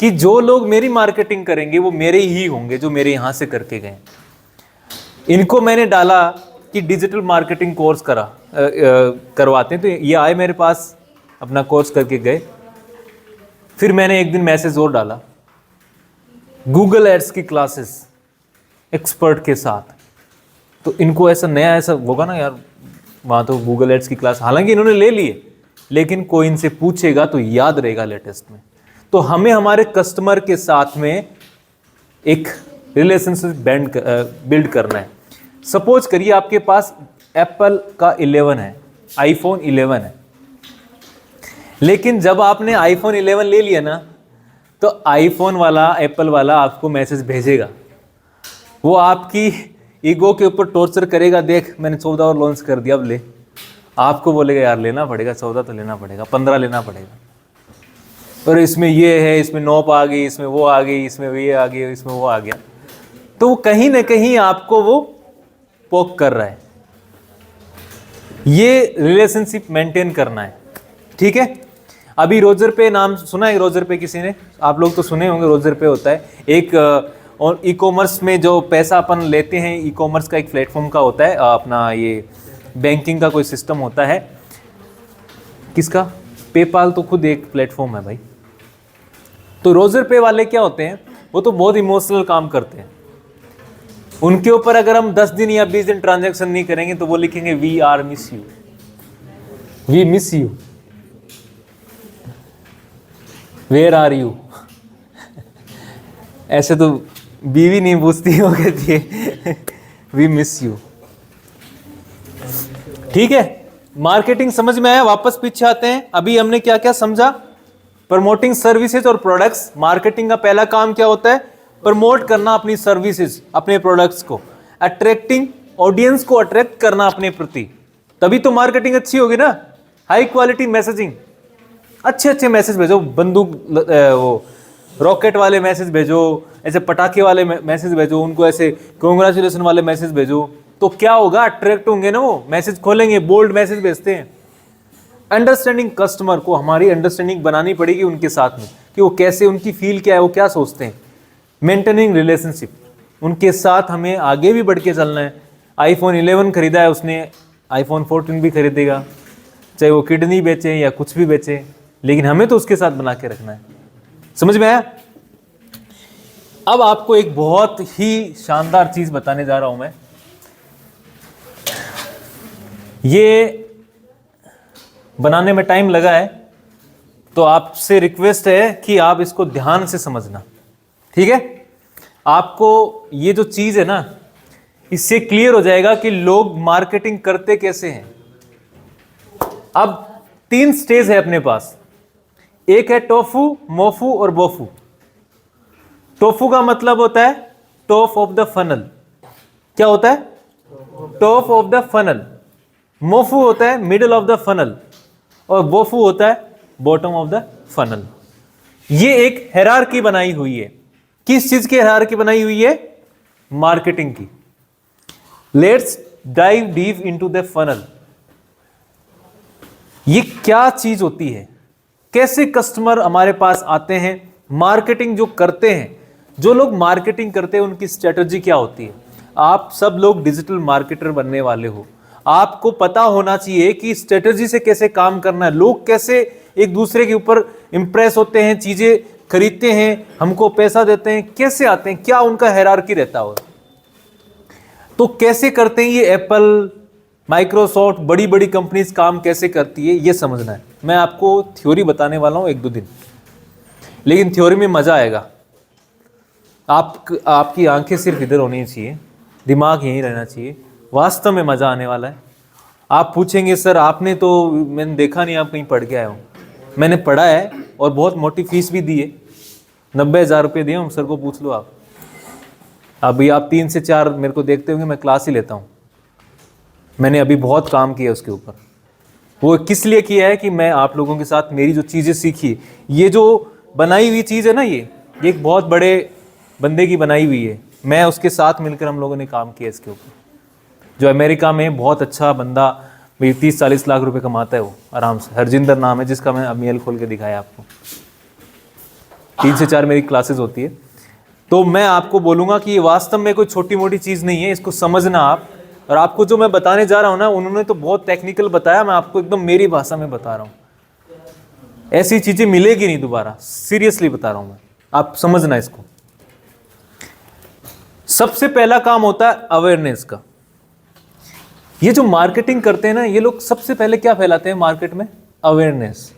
कि जो लोग मेरी मार्केटिंग करेंगे वो मेरे ही होंगे, जो मेरे यहां से करके गए। इनको मैंने डाला कि डिजिटल मार्केटिंग कोर्स करवाते हैं, तो ये आए मेरे पास, अपना कोर्स करके गए। फिर मैंने एक दिन मैसेज और डाला, गूगल एड्स की क्लासेस एक्सपर्ट के साथ। तो इनको ऐसा नया ऐसा होगा ना यार, वहाँ तो गूगल एड्स की क्लास, हालांकि इन्होंने ले लिए, लेकिन कोई इनसे पूछेगा तो याद रहेगा लेटेस्ट में। तो हमें हमारे कस्टमर के साथ में एक रिलेशनशिप बिल्ड करना है। सपोज करिए आपके पास एप्पल का 11 है, आईफोन 11 है, लेकिन जब आपने आईफोन 11 ले लिया ना, तो आईफोन वाला, एप्पल वाला आपको मैसेज भेजेगा। वो आपकी ईगो के ऊपर टॉर्चर करेगा, देख मैंने 14 और लॉन्च कर दिया, अब ले। आपको बोलेगा यार लेना पड़ेगा, 14 तो लेना पड़ेगा, 15 लेना पड़ेगा, और इसमें ये है, इसमें नॉप आ गई, इसमें वो आ गई, इसमें ये आ गई, इसमें वो आ गया। तो कहीं ना कहीं आपको वो पोक कर रहा है। ये रिलेशनशिप मेंटेन करना है, ठीक है। अभी रोजर पे नाम सुना है? रोजर पे किसी ने, आप लोग तो सुने होंगे। रोजर पे होता है एक और ई कॉमर्स में जो पैसा अपन लेते हैं, ई कॉमर्स का एक प्लेटफॉर्म का होता है, अपना ये बैंकिंग का कोई सिस्टम होता है। किसका? पेपाल तो खुद एक प्लेटफॉर्म है भाई। तो रोजर पे वाले क्या होते हैं, वो तो बहुत इमोशनल काम करते हैं। उनके ऊपर अगर हम 10 दिन या 20 दिन ट्रांजैक्शन नहीं करेंगे तो वो लिखेंगे we are miss you, we miss you, where are you. ऐसे तो बीवी नहीं पूछती, वो कहती है वी मिस यू, ठीक है। मार्केटिंग समझ में आया? वापस पीछे आते हैं। अभी हमने क्या क्या समझा? प्रमोटिंग सर्विसेज और प्रोडक्ट्स। मार्केटिंग का पहला काम क्या होता है? प्रमोट करना अपनी सर्विसेज, अपने प्रोडक्ट्स को। अट्रैक्टिंग, ऑडियंस को अट्रैक्ट करना अपने प्रति, तभी तो मार्केटिंग अच्छी होगी ना। हाई क्वालिटी मैसेजिंग, अच्छे अच्छे मैसेज भेजो, बंदूक वो रॉकेट वाले मैसेज भेजो, ऐसे पटाखे वाले मैसेज भेजो, उनको ऐसे कॉन्ग्रेचुलेशन वाले मैसेज भेजो, तो क्या होगा? अट्रैक्ट होंगे ना, वो मैसेज खोलेंगे, बोल्ड मैसेज भेजते हैं। अंडरस्टैंडिंग कस्टमर को, हमारी अंडरस्टैंडिंग बनानी पड़ेगी उनके साथ में कि वो कैसे, उनकी फील क्या है, वो क्या सोचते हैं। मेंटेनिंग रिलेशनशिप, उनके साथ हमें आगे भी बढ़ के चलना है। आईफोन 11 खरीदा है उसने, आईफोन 14 भी खरीदेगा, चाहे वो किडनी बेचे या कुछ भी बेचे, लेकिन हमें तो उसके साथ बना के रखना है। समझ में आया? अब आपको एक बहुत ही शानदार चीज बताने जा रहा हूं मैं। ये बनाने में टाइम लगा है, तो आपसे रिक्वेस्ट है कि आप इसको ध्यान से समझना, ठीक है। आपको ये जो चीज है ना, इससे क्लियर हो जाएगा कि लोग मार्केटिंग करते कैसे हैं। अब 3 स्टेज है अपने पास, एक है टोफू, मोफू और बोफू। टोफू का मतलब होता है टॉप ऑफ द फनल। क्या होता है? टॉप ऑफ द फनल, मोफू होता है मिडल ऑफ द फनल और वोफू होता है बॉटम ऑफ द फनल। ये एक हायरार्की बनाई हुई है। किस चीज की हायरार्की बनाई हुई है? मार्केटिंग की। Let's dive deep into the funnel. ये क्या चीज होती है, कैसे कस्टमर हमारे पास आते हैं, मार्केटिंग जो करते हैं, जो लोग मार्केटिंग करते हैं उनकी स्ट्रेटजी क्या होती है। आप सब लोग डिजिटल मार्केटर बनने वाले हो, आपको पता होना चाहिए कि स्ट्रेटजी से कैसे काम करना है, लोग कैसे एक दूसरे के ऊपर इंप्रेस होते हैं, चीजें खरीदते हैं, हमको पैसा देते हैं, कैसे आते हैं, क्या उनका हायरार्की रहता हो, तो कैसे करते हैं ये एप्पल, माइक्रोसॉफ्ट, बड़ी बड़ी कंपनीज काम कैसे करती है, ये समझना है। मैं आपको थ्योरी बताने वाला हूं 1-2 दिन, लेकिन थ्योरी में मजा आएगा। आपकी आंखें सिर्फ इधर होनी चाहिए, दिमाग यहीं रहना चाहिए, वास्तव में मजा आने वाला है। आप पूछेंगे सर आपने तो, मैंने देखा नहीं आप कहीं पढ़ के आए हो। मैंने पढ़ा है और बहुत मोटी फीस भी दी है, 90,000 रुपये दिए हम सर को, पूछ लो आप। अभी आप 3 से 4 मेरे को देखते होंगे, मैं क्लास ही लेता हूँ। मैंने अभी बहुत काम किया उसके ऊपर। वो किस लिए किया है कि मैं आप लोगों के साथ मेरी जो चीज़ें सीखी, ये जो बनाई हुई चीज़ है ना, ये एक बहुत बड़े बंदे की बनाई हुई है, मैं उसके साथ मिलकर हम लोगों ने काम किया इसके ऊपर। जो अमेरिका में बहुत अच्छा बंदा, भाई 30-40 लाख रुपए कमाता है वो आराम से, हरजिंदर नाम है जिसका मैं अमील खोल के दिखाया आपको। 3 से 4 मेरी क्लासेस होती है। तो मैं आपको बोलूँगा कि ये वास्तव में कोई छोटी मोटी चीज़ नहीं है, इसको समझना आप। और आपको जो मैं बताने जा रहा हूँ ना, उन्होंने तो बहुत टेक्निकल बताया, मैं आपको एकदम मेरी भाषा में बता रहा हूँ। ऐसी चीज़ें मिलेगी नहीं दोबारा, सीरियसली बता रहा हूँ मैं, आप समझना इसको। सबसे पहला काम होता है अवेयरनेस का। ये जो मार्केटिंग करते हैं ना, ये लोग सबसे पहले क्या फैलाते हैं मार्केट में? अवेयरनेस।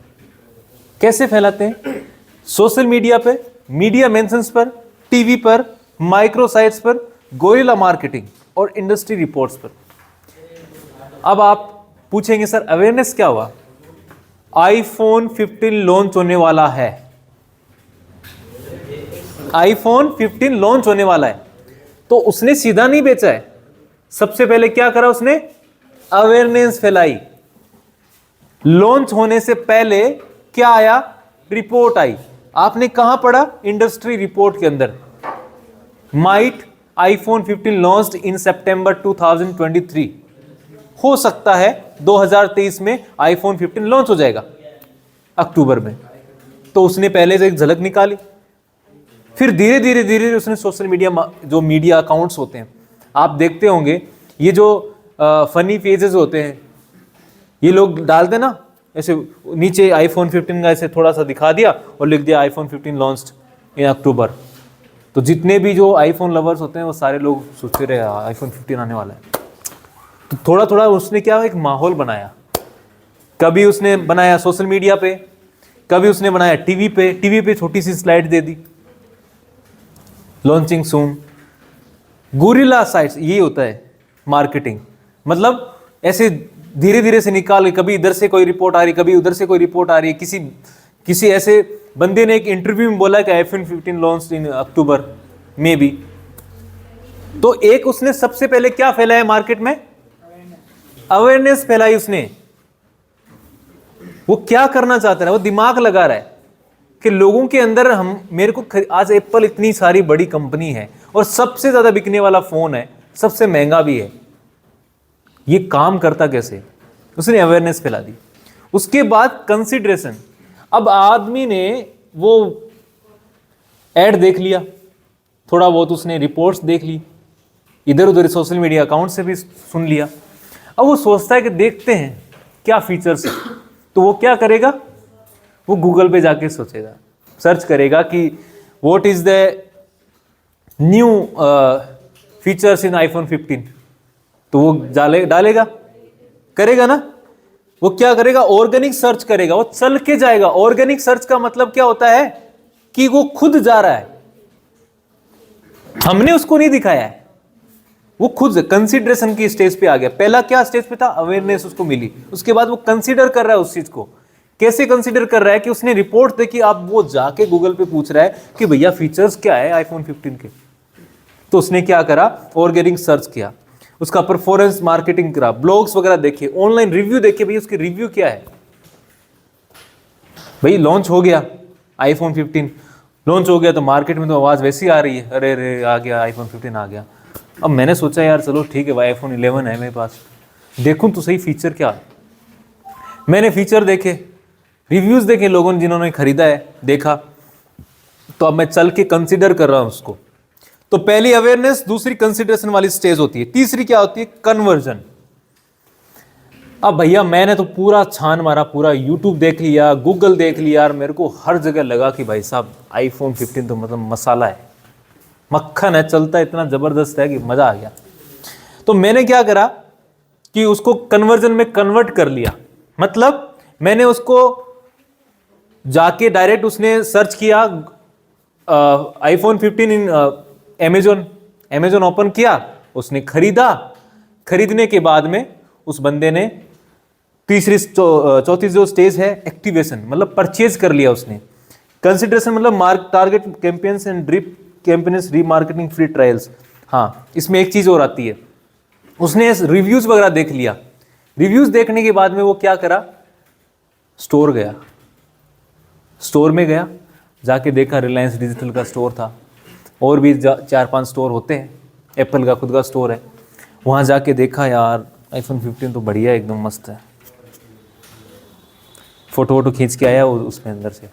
कैसे फैलाते हैं? सोशल मीडिया पे, मीडिया मेंशंस पर, टीवी पर, माइक्रो साइट्स पर, गोरिल्ला मार्केटिंग और इंडस्ट्री रिपोर्ट्स पर। अब आप पूछेंगे सर अवेयरनेस क्या हुआ? आईफोन 15 लॉन्च होने वाला है, आईफोन 15 लॉन्च होने वाला है, तो उसने सीधा नहीं बेचा है। सबसे पहले क्या करा उसने? अवेयरनेस फैलाई। लॉन्च होने से पहले क्या आया? रिपोर्ट आई। आपने कहां पढ़ा? इंडस्ट्री रिपोर्ट के अंदर। माइट आईफोन 15 लॉन्च्ड इन सितंबर 2023। हो सकता है 2023 में आईफोन 15 लॉन्च हो जाएगा अक्टूबर में। तो उसने पहले से एक झलक निकाली, फिर धीरे धीरे धीरे उसने सोशल मीडिया, जो मीडिया अकाउंट्स होते हैं आप देखते होंगे, ये जो फनी पेजेस होते हैं, ये लोग डालते ना ऐसे नीचे आईफोन 15 का ऐसे थोड़ा सा दिखा दिया और लिख दिया आईफोन 15 लॉन्च्ड इन अक्टूबर। तो जितने भी जो आईफोन लवर्स होते हैं वो सारे लोग सोचते रहे आईफोन 15 आने वाला है। तो थोड़ा थोड़ा उसने क्या एक माहौल बनाया। कभी उसने बनाया सोशल मीडिया पे, कभी उसने बनाया टीवी पे, टीवी पे छोटी सी स्लाइड दे दी, लॉन्चिंग सून। गोरिल्ला साइट्स, ये होता है मार्केटिंग। मतलब ऐसे धीरे धीरे से निकाल, कभी इधर से कोई रिपोर्ट आ रही, कभी उधर से कोई रिपोर्ट आ रही है। किसी ऐसे बंदे ने एक इंटरव्यू में बोला कि आईफोन 15 लॉन्च इन अक्टूबर में भी। तो एक उसने सबसे पहले क्या फैलाया मार्केट में? अवेयरनेस फैलाई उसने। वो क्या करना चाहता है? वो दिमाग लगा रहा है कि लोगों के अंदर मेरे को आज एप्पल इतनी सारी बड़ी कंपनी है और सबसे ज्यादा बिकने वाला फोन है, सबसे महंगा भी है, ये काम करता कैसे? उसने अवेयरनेस फैला दी। उसके बाद कंसिडरेशन। अब आदमी ने वो एड देख लिया, थोड़ा बहुत उसने रिपोर्ट्स देख ली, इधर उधर सोशल मीडिया अकाउंट से भी सुन लिया। अब वो सोचता है कि देखते हैं क्या फीचर्स है, तो वो क्या करेगा? वो गूगल पे जाके सोचेगा, सर्च करेगा कि what is the new features in iPhone 15। तो वो डालेगा, करेगा ना। वो क्या करेगा? ऑर्गेनिक सर्च करेगा, वो चल के जाएगा। ऑर्गेनिक सर्च का मतलब क्या होता है? कि वो खुद जा रहा है, हमने उसको नहीं दिखाया है, वो खुद कंसीडरेशन की स्टेज पे आ गया। पहला क्या स्टेज पे था? अवेयरनेस उसको मिली। उसके बाद वो कंसीडर कर रहा है उस चीज को। कैसे कंसीडर कर रहा है? कि उसने रिपोर्ट देखी, आप वो जाके गूगल पे पूछ रहा है कि भैया फीचर्स क्या है आईफोन 15 के। तो उसने क्या करा? ऑर्गेनिक सर्च किया। उसका परफॉर्मेंस मार्केटिंग करा, ब्लॉग्स वगैरह देखे, ऑनलाइन रिव्यू देखे, भाई उसके रिव्यू क्या है। भाई लॉन्च हो गया आईफोन 15, लॉन्च हो गया तो मार्केट में तो आवाज़ वैसी आ रही है, अरे अरे आ गया आईफोन 15 आ गया। अब मैंने सोचा यार चलो ठीक है भाई आईफोन 11 है मेरे पास, देखूं तो सही फीचर क्या है। मैंने फीचर देखे, रिव्यूज़ देखे लोगों ने जिन्होंने ख़रीदा है, देखा, तो अब मैं चल के कंसिडर कर रहा हूँ उसको। तो पहली अवेयरनेस, दूसरी कंसिडरेशन वाली स्टेज होती है, तीसरी क्या होती है, कन्वर्जन। अब भैया मैंने तो पूरा छान मारा, पूरा यूट्यूब देख लिया, गूगल देख लिया, यार मेरे को हर जगह लगा कि भाई साहब आईफोन 15 तो मतलब मसाला है, मक्खन है, चलता है इतना ज़बरदस्त है कि मज़ा आ गया। तो मैंने क्या करा कि उसको कन्वर्जन में कन्वर्ट कर लिया। मतलब मैंने उसको जाके डायरेक्ट उसने सर्च किया आईफोन 15 इन अमेजोन ओपन किया, उसने खरीदा। खरीदने के बाद में उस बंदे ने चौथी जो स्टेज है एक्टिवेशन, मतलब परचेज कर लिया उसने। कंसिडरेशन मतलब target campaigns and drip campaigns, remarketing, free trials. हाँ, इसमें एक चीज़ और आती है, उसने रिव्यूज़ वगैरह देख लिया। रिव्यूज़ देखने के बाद में वो क्या करा, स्टोर गया, स्टोर में गया, जाके देखा रिलायंस डिजिटल का स्टोर था, और भी 4-5 स्टोर होते हैं, एप्पल का खुद का स्टोर है। वहाँ जाके देखा यार आईफोन 15 तो बढ़िया एकदम मस्त है। फ़ोटो वोटो खींच के आया उसमें अंदर से,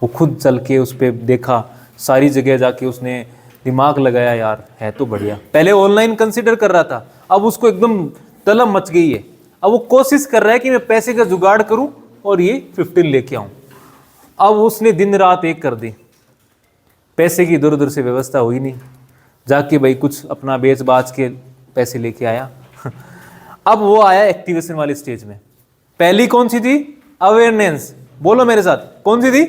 वो खुद चल के उस पर देखा, सारी जगह जाके उसने दिमाग लगाया, यार है तो बढ़िया। पहले ऑनलाइन कंसिडर कर रहा था, अब उसको एकदम तलब मच गई है। अब वो कोशिश कर रहा है कि मैं पैसे का जुगाड़ करूं और ये 15 लेके आऊं। अब उसने दिन रात एक कर दी, पैसे की इधर उधर से व्यवस्था हुई नहीं, जाके भाई कुछ अपना बेच बाच के पैसे लेके आया। अब वो आया एक्टिवेशन वाली स्टेज में। पहली कौन सी थी, अवेयरनेस, बोलो मेरे साथ, कौन सी थी,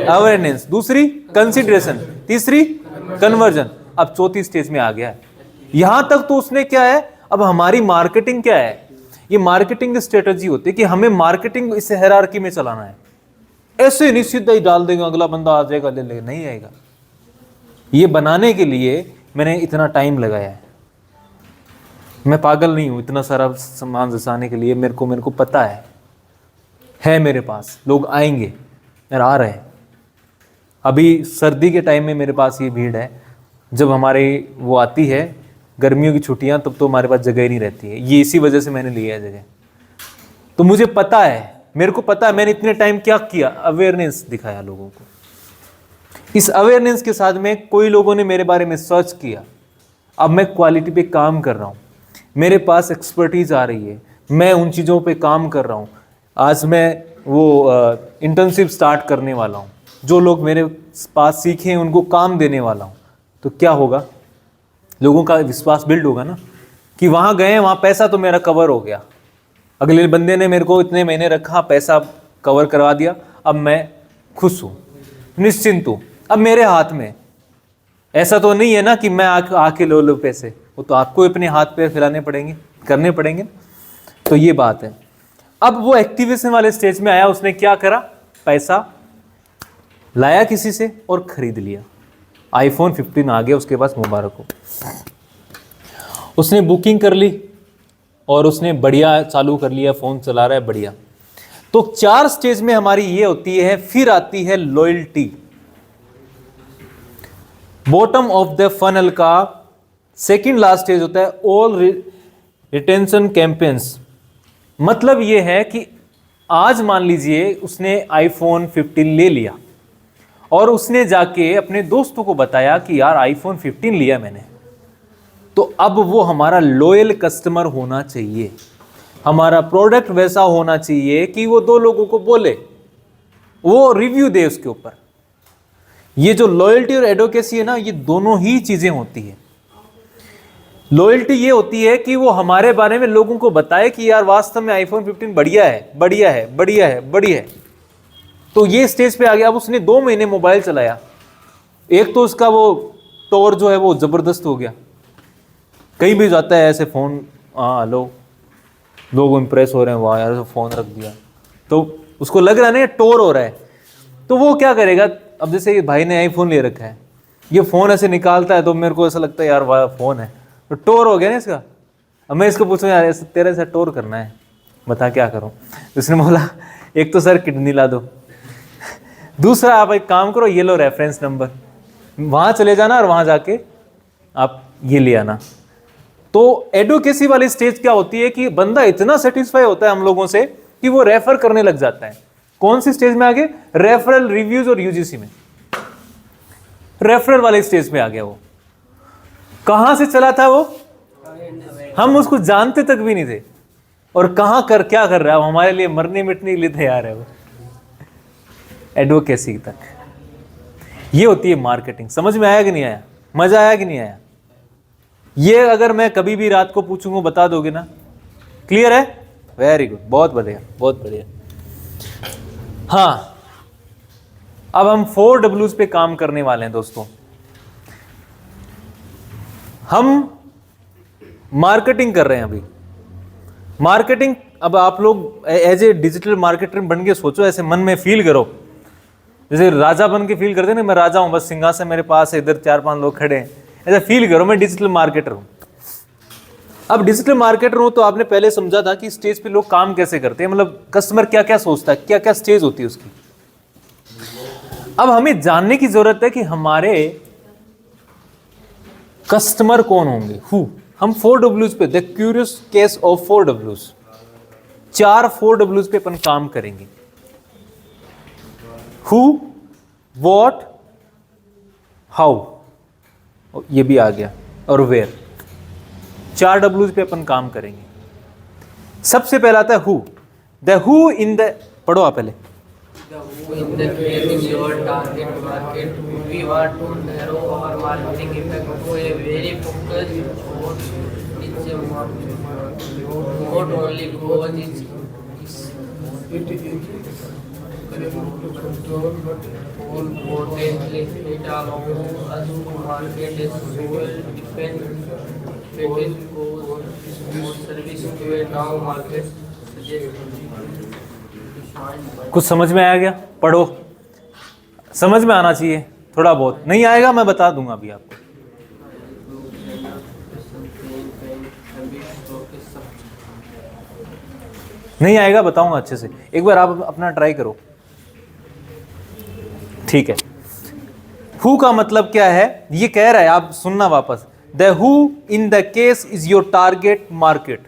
अवेयरनेस। दूसरी कंसिडरेशन, तीसरी कन्वर्जन, अब चौथी स्टेज में आ गया है। यहां तक तो उसने क्या है, अब हमारी मार्केटिंग क्या है, ये मार्केटिंग स्ट्रेटजी होती है कि हमें मार्केटिंग इस हायरार्की में चलाना है। ऐसे नहीं सीधा ही डाल देगा, अगला बंदा आ जाएगा ले लेगा, नहीं आएगा। ये बनाने के लिए मैंने इतना टाइम लगाया है। मैं पागल नहीं हूं इतना सारा सामान जसाने के लिए, मेरे को पता है मेरे पास लोग आएंगे और आ रहे हैं। अभी सर्दी के टाइम में मेरे पास ये भीड़ है, जब हमारे वो आती है गर्मियों की छुट्टियां, तब तो हमारे पास जगह ही नहीं रहती है। ये इसी वजह से मैंने लिया है जगह। तो मुझे पता है, मेरे को पता है मैंने इतने टाइम क्या किया, अवेयरनेस दिखाया लोगों को। इस अवेयरनेस के साथ में कोई लोगों ने मेरे बारे में सर्च किया, अब मैं क्वालिटी पे काम कर रहा हूँ, मेरे पास एक्सपर्टीज आ रही है, मैं उन चीज़ों पे काम कर रहा हूँ। आज मैं वो इंटर्नशिप स्टार्ट करने वाला हूँ, जो लोग मेरे पास सीखे हैं उनको काम देने वाला हूँ। तो क्या होगा, लोगों का विश्वास बिल्ड होगा ना, कि वहाँ गए, वहाँ पैसा तो मेरा कवर हो गया, अगले बंदे ने मेरे को इतने महीने रखा, पैसा कवर करवा दिया, अब मैं खुश हूँ, निश्चिंत हूँ। अब मेरे हाथ में ऐसा तो नहीं है ना कि मैं आके लो पैसे, वो तो आपको अपने हाथ पे फैलाने पड़ेंगे, करने पड़ेंगे। तो ये बात है। अब वो एक्टिवेशन वाले स्टेज में आया, उसने क्या करा, पैसा लाया किसी से और खरीद लिया। आईफोन 15 आ गया उसके पास, मुबारक हो। उसने बुकिंग कर ली और उसने बढ़िया चालू कर लिया, फ़ोन चला रहा है बढ़िया। तो 4 स्टेज में हमारी ये होती है। फिर आती है loyalty. Bottom of the funnel का सेकंड लास्ट स्टेज होता है ऑल रिटेंशन कैंपेन्स। मतलब ये है कि आज मान लीजिए उसने आईफोन 15 ले लिया और उसने जाके अपने दोस्तों को बताया कि यार आईफोन 15 लिया मैंने, तो अब वो हमारा लॉयल कस्टमर होना चाहिए, हमारा प्रोडक्ट वैसा होना चाहिए कि वो 2 लोगों को बोले, वो रिव्यू दे उसके ऊपर। ये जो लॉयल्टी और एडवोकेसी है ना, ये दोनों ही चीजें होती है। लॉयल्टी ये होती है कि वो हमारे बारे में लोगों को बताए कि यार वास्तव में आईफोन 15 बढ़िया है, बढ़िया है, बढ़िया है, बढ़िया है। तो ये स्टेज पे आ गया। अब उसने 2 महीने मोबाइल चलाया, एक तो उसका वो टॉर जो है वो जबरदस्त हो गया, कहीं भी जाता है ऐसे फोन, हाँ हेलो, लोग इंप्रेस हो रहे हैं, वाह यार फोन रख दिया, तो उसको लग रहा है ना टॉर हो रहा है। तो वो क्या करेगा, अब जैसे ये भाई ने आईफोन ले रखा है, ये फोन ऐसे निकालता है तो मेरे को ऐसा लगता है यार वाह फोन है, तो टॉर हो गया ना इसका, अब मैं इसको पूछूं यार तेरे से टोर करना है, बता क्या करूं। उसने बोला एक तो सर किडनी ला दो, दूसरा आप एक काम करो ये लो रेफरेंस नंबर, वहां चले जाना और वहां जाके आप ये ले आना। तो एडवोकेसी वाली स्टेज क्या होती है कि बंदा इतना सेटिस्फाई होता है हम लोगों से कि वो रेफर करने लग जाता है। कौन सी स्टेज में आगे? रेफरल रिव्यूज और यूजीसी में, रेफरल वाले स्टेज में आ गया वो। कहां से चला था वो, हम उसको जानते तक भी नहीं थे, और कहां कर क्या कर रहा है, हमारे लिए मरने मिटने के लिए तैयार है वो, एडवोकेसी तक। ये होती है मार्केटिंग। समझ में आया कि नहीं आया? मजा आया कि नहीं आया? ये अगर मैं कभी भी रात को पूछूंगा बता दोगे ना? क्लियर है? वेरी गुड, बहुत बढ़िया बहुत बढ़िया। हाँ, अब हम 4 Ws पे काम करने वाले हैं दोस्तों। हम मार्केटिंग कर रहे हैं अभी। मार्केटिंग, अब आप लोग एज ए डिजिटल मार्केटर बन के सोचो, ऐसे मन में फील करो जैसे राजा बन के फील करते ना, मैं राजा हूं, बस सिंहासन मेरे पास है, इधर 4-5 लोग खड़े हैं, ऐसा फील करो मैं डिजिटल मार्केटर हूं। अब डिजिटल मार्केटर हूं तो आपने पहले समझा था कि स्टेज पे लोग काम कैसे करते हैं, मतलब कस्टमर क्या क्या सोचता है, क्या क्या स्टेज होती है उसकी। अब हमें जानने की जरूरत है कि हमारे कस्टमर कौन होंगे, हु। हम 4 Ws पे, the curious case of 4 Ws, 4 Ws पे अपन काम करेंगे। हु, वॉट, हाउ, ये भी आ गया, और वेयर। 4 Ws पे अपन काम करेंगे। सबसे पहला आता है who. The who in the, पढ़ो आप पहले।
In the case in your target market, we want to narrow our marketing effect to a very focused on each market. Not only because it is to control, but more importantly, it allows us to market a single dependent package or service to a now market suggestion.
कुछ समझ में आ गया? पढ़ो, समझ में आना चाहिए थोड़ा बहुत। नहीं आएगा मैं बता दूंगा अभी आपको। नहीं आएगा बताऊंगा अच्छे से, एक बार आप अपना ट्राई करो, ठीक है। हु का मतलब क्या है ये कह रहा है, आप सुनना वापस। The who in the case is your target market.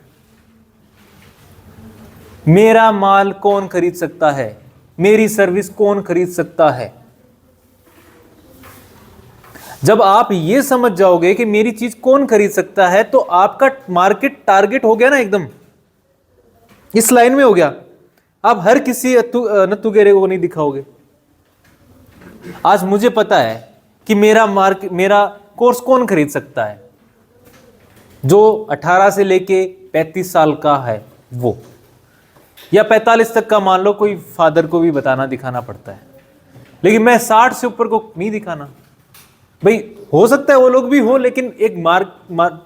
मेरा माल कौन खरीद सकता है, मेरी सर्विस कौन खरीद सकता है। जब आप ये समझ जाओगे कि मेरी चीज कौन खरीद सकता है, तो आपका मार्केट टारगेट हो गया ना, एकदम इस लाइन में हो गया। आप हर किसी नत्थु गेरे को नहीं दिखाओगे। आज मुझे पता है कि मेरा कोर्स कौन खरीद सकता है, जो 18 से लेके 35 साल का है वो, या 45 तक का, मान लो कोई फादर को भी बताना दिखाना पड़ता है, लेकिन मैं 60 से ऊपर को नहीं दिखाना। भाई हो सकता है वो लोग भी हो, लेकिन एक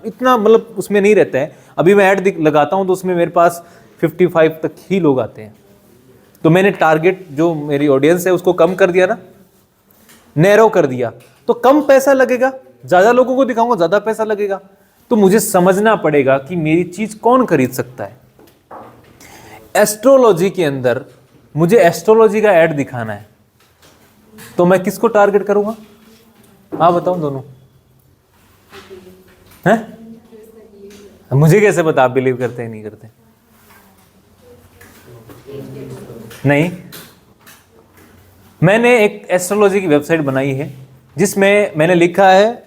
इतना मतलब उसमें नहीं रहता है। अभी मैं ऐड लगाता हूं तो उसमें मेरे पास 55 तक ही लोग आते हैं, तो मैंने टारगेट जो मेरी ऑडियंस है उसको कम कर दिया ना, नैरो कर दिया, तो कम पैसा लगेगा। ज्यादा लोगों को दिखाऊंगा ज्यादा पैसा लगेगा। तो मुझे समझना पड़ेगा कि मेरी चीज कौन खरीद सकता है। एस्ट्रोलॉजी के अंदर मुझे एस्ट्रोलॉजी का ऐड दिखाना है, तो मैं किसको टारगेट करूंगा? हाँ बताओ दोनों हैं? मुझे कैसे पता आप बिलीव करते हैं नहीं करते? नहीं, मैंने एक एस्ट्रोलॉजी की वेबसाइट बनाई है जिसमें मैंने लिखा है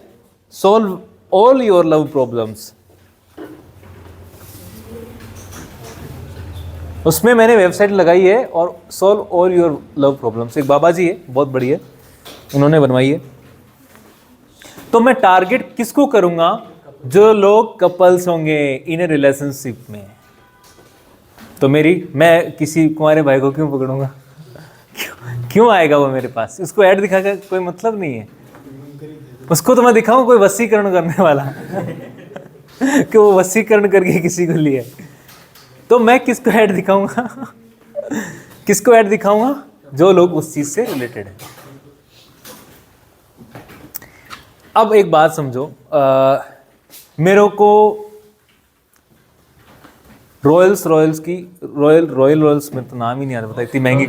solve all your love problems. उसमें मैंने वेबसाइट लगाई है और solve all your love problems, एक बाबा जी है बहुत बढ़िया, उन्होंने बनवाई है। तो मैं टारगेट किसको करूंगा? जो लोग कपल्स होंगे इन ए रिलेशनशिप में। तो मैं किसी कुंवारे भाई को क्यों पकड़ूंगा? क्यों आएगा वो मेरे पास? उसको ऐड दिखा कर कोई मतलब नहीं है। उसको तो मैं दिखाऊं कोई वसीकरण करने वाला कि वो वसीकरण करके किसी को लिए। तो मैं किसको ऐड दिखाऊंगा? किसको ऐड दिखाऊंगा? जो लोग उस चीज से रिलेटेड है। अब एक बात समझो, मेरे को रॉयल्स की रॉयल्स में तो नाम ही नहीं आता, पता इतनी महंगी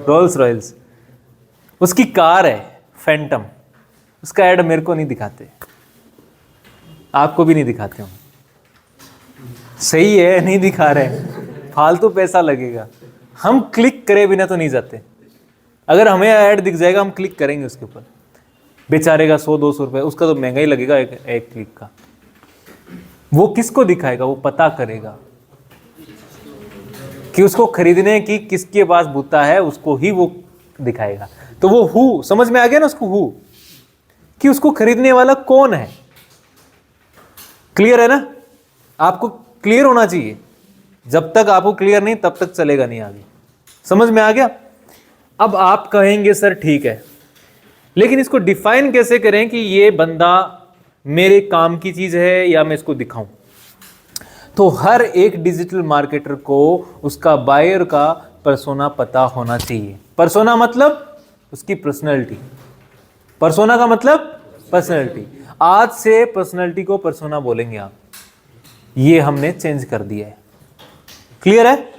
रॉयल्स उसकी कार है फैंटम, उसका ऐड मेरे को नहीं दिखाते, आपको भी नहीं दिखाते हम। सही है, नहीं दिखा रहे, फालतू पैसा लगेगा, हम क्लिक करे बिना तो नहीं जाते। अगर हमें ऐड दिख जाएगा हम क्लिक करेंगे उसके ऊपर, बेचारे का 100-200 रुपये, उसका तो महंगा ही लगेगा एक क्लिक का। वो किसको दिखाएगा, वो पता करेगा कि उसको खरीदने की किसके पास बूता है, उसको ही वो दिखाएगा। तो वो हु समझ में आ गया ना उसको, हु कि उसको खरीदने वाला कौन है। क्लियर है ना, आपको क्लियर होना चाहिए, जब तक आपको क्लियर नहीं तब तक चलेगा नहीं आगे। समझ में आ गया। अब आप कहेंगे सर ठीक है, लेकिन इसको डिफाइन कैसे करें कि ये बंदा मेरे काम की चीज है या मैं इसको दिखाऊं। तो हर एक डिजिटल मार्केटर को उसका बायर का पर्सोना पता होना चाहिए। पर्सोना मतलब उसकी पर्सनैलिटी, पर्सोना का मतलब पर्सनैलिटी। आज से पर्सनैलिटी को पर्सोना बोलेंगे आप, ये हमने चेंज कर दिया है। क्लियर है,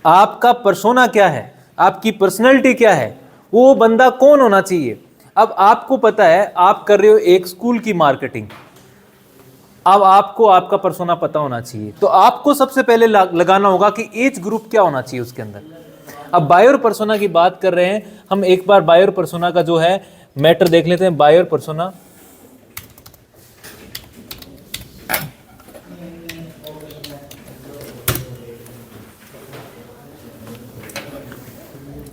आपका पर्सोना क्या है, आपकी पर्सनैलिटी क्या है, वो बंदा कौन होना चाहिए। अब आपको पता है आप कर रहे हो एक स्कूल की मार्केटिंग, अब आपको आपका पर्सोना पता होना चाहिए। तो आपको सबसे पहले लगाना होगा कि एज ग्रुप क्या होना चाहिए उसके अंदर। अब बायर पर्सोना की बात कर रहे हैं हम, एक बार बायर पर्सोना का जो है मैटर देख लेते हैं। बायर पर्सोना,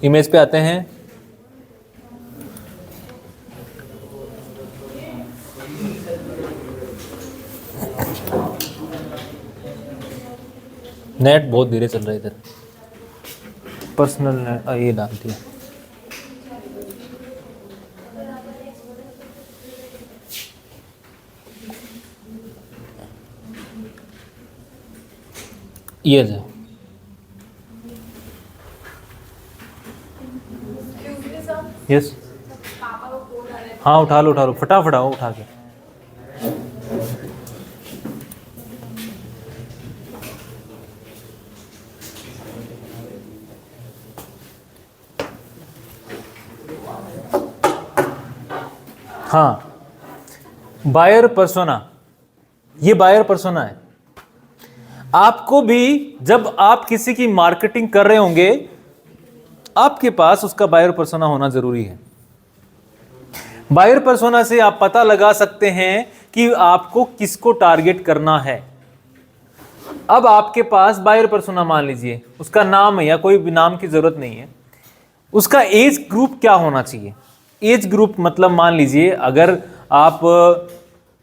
इमेज पे आते हैं। नेट बहुत धीरे चल रहा है इधर, पर्सनल नेट ये डाल दिया। ये जो यस, हाँ उठा लो फटाफट आओ उठा के। हाँ, बायर पर्सोना, ये बायर पर्सोना है। आपको भी जब आप किसी की मार्केटिंग कर रहे होंगे, आपके पास उसका बायर पर्सोना होना जरूरी है। बायर पर्सोना से आप पता लगा सकते हैं कि आपको किसको टारगेट करना है। अब आपके पास बायर पर्सोना मान लीजिए, उसका नाम है या कोई भी नाम की जरूरत नहीं है, उसका एज ग्रुप क्या होना चाहिए। एज ग्रुप मतलब मान लीजिए अगर आप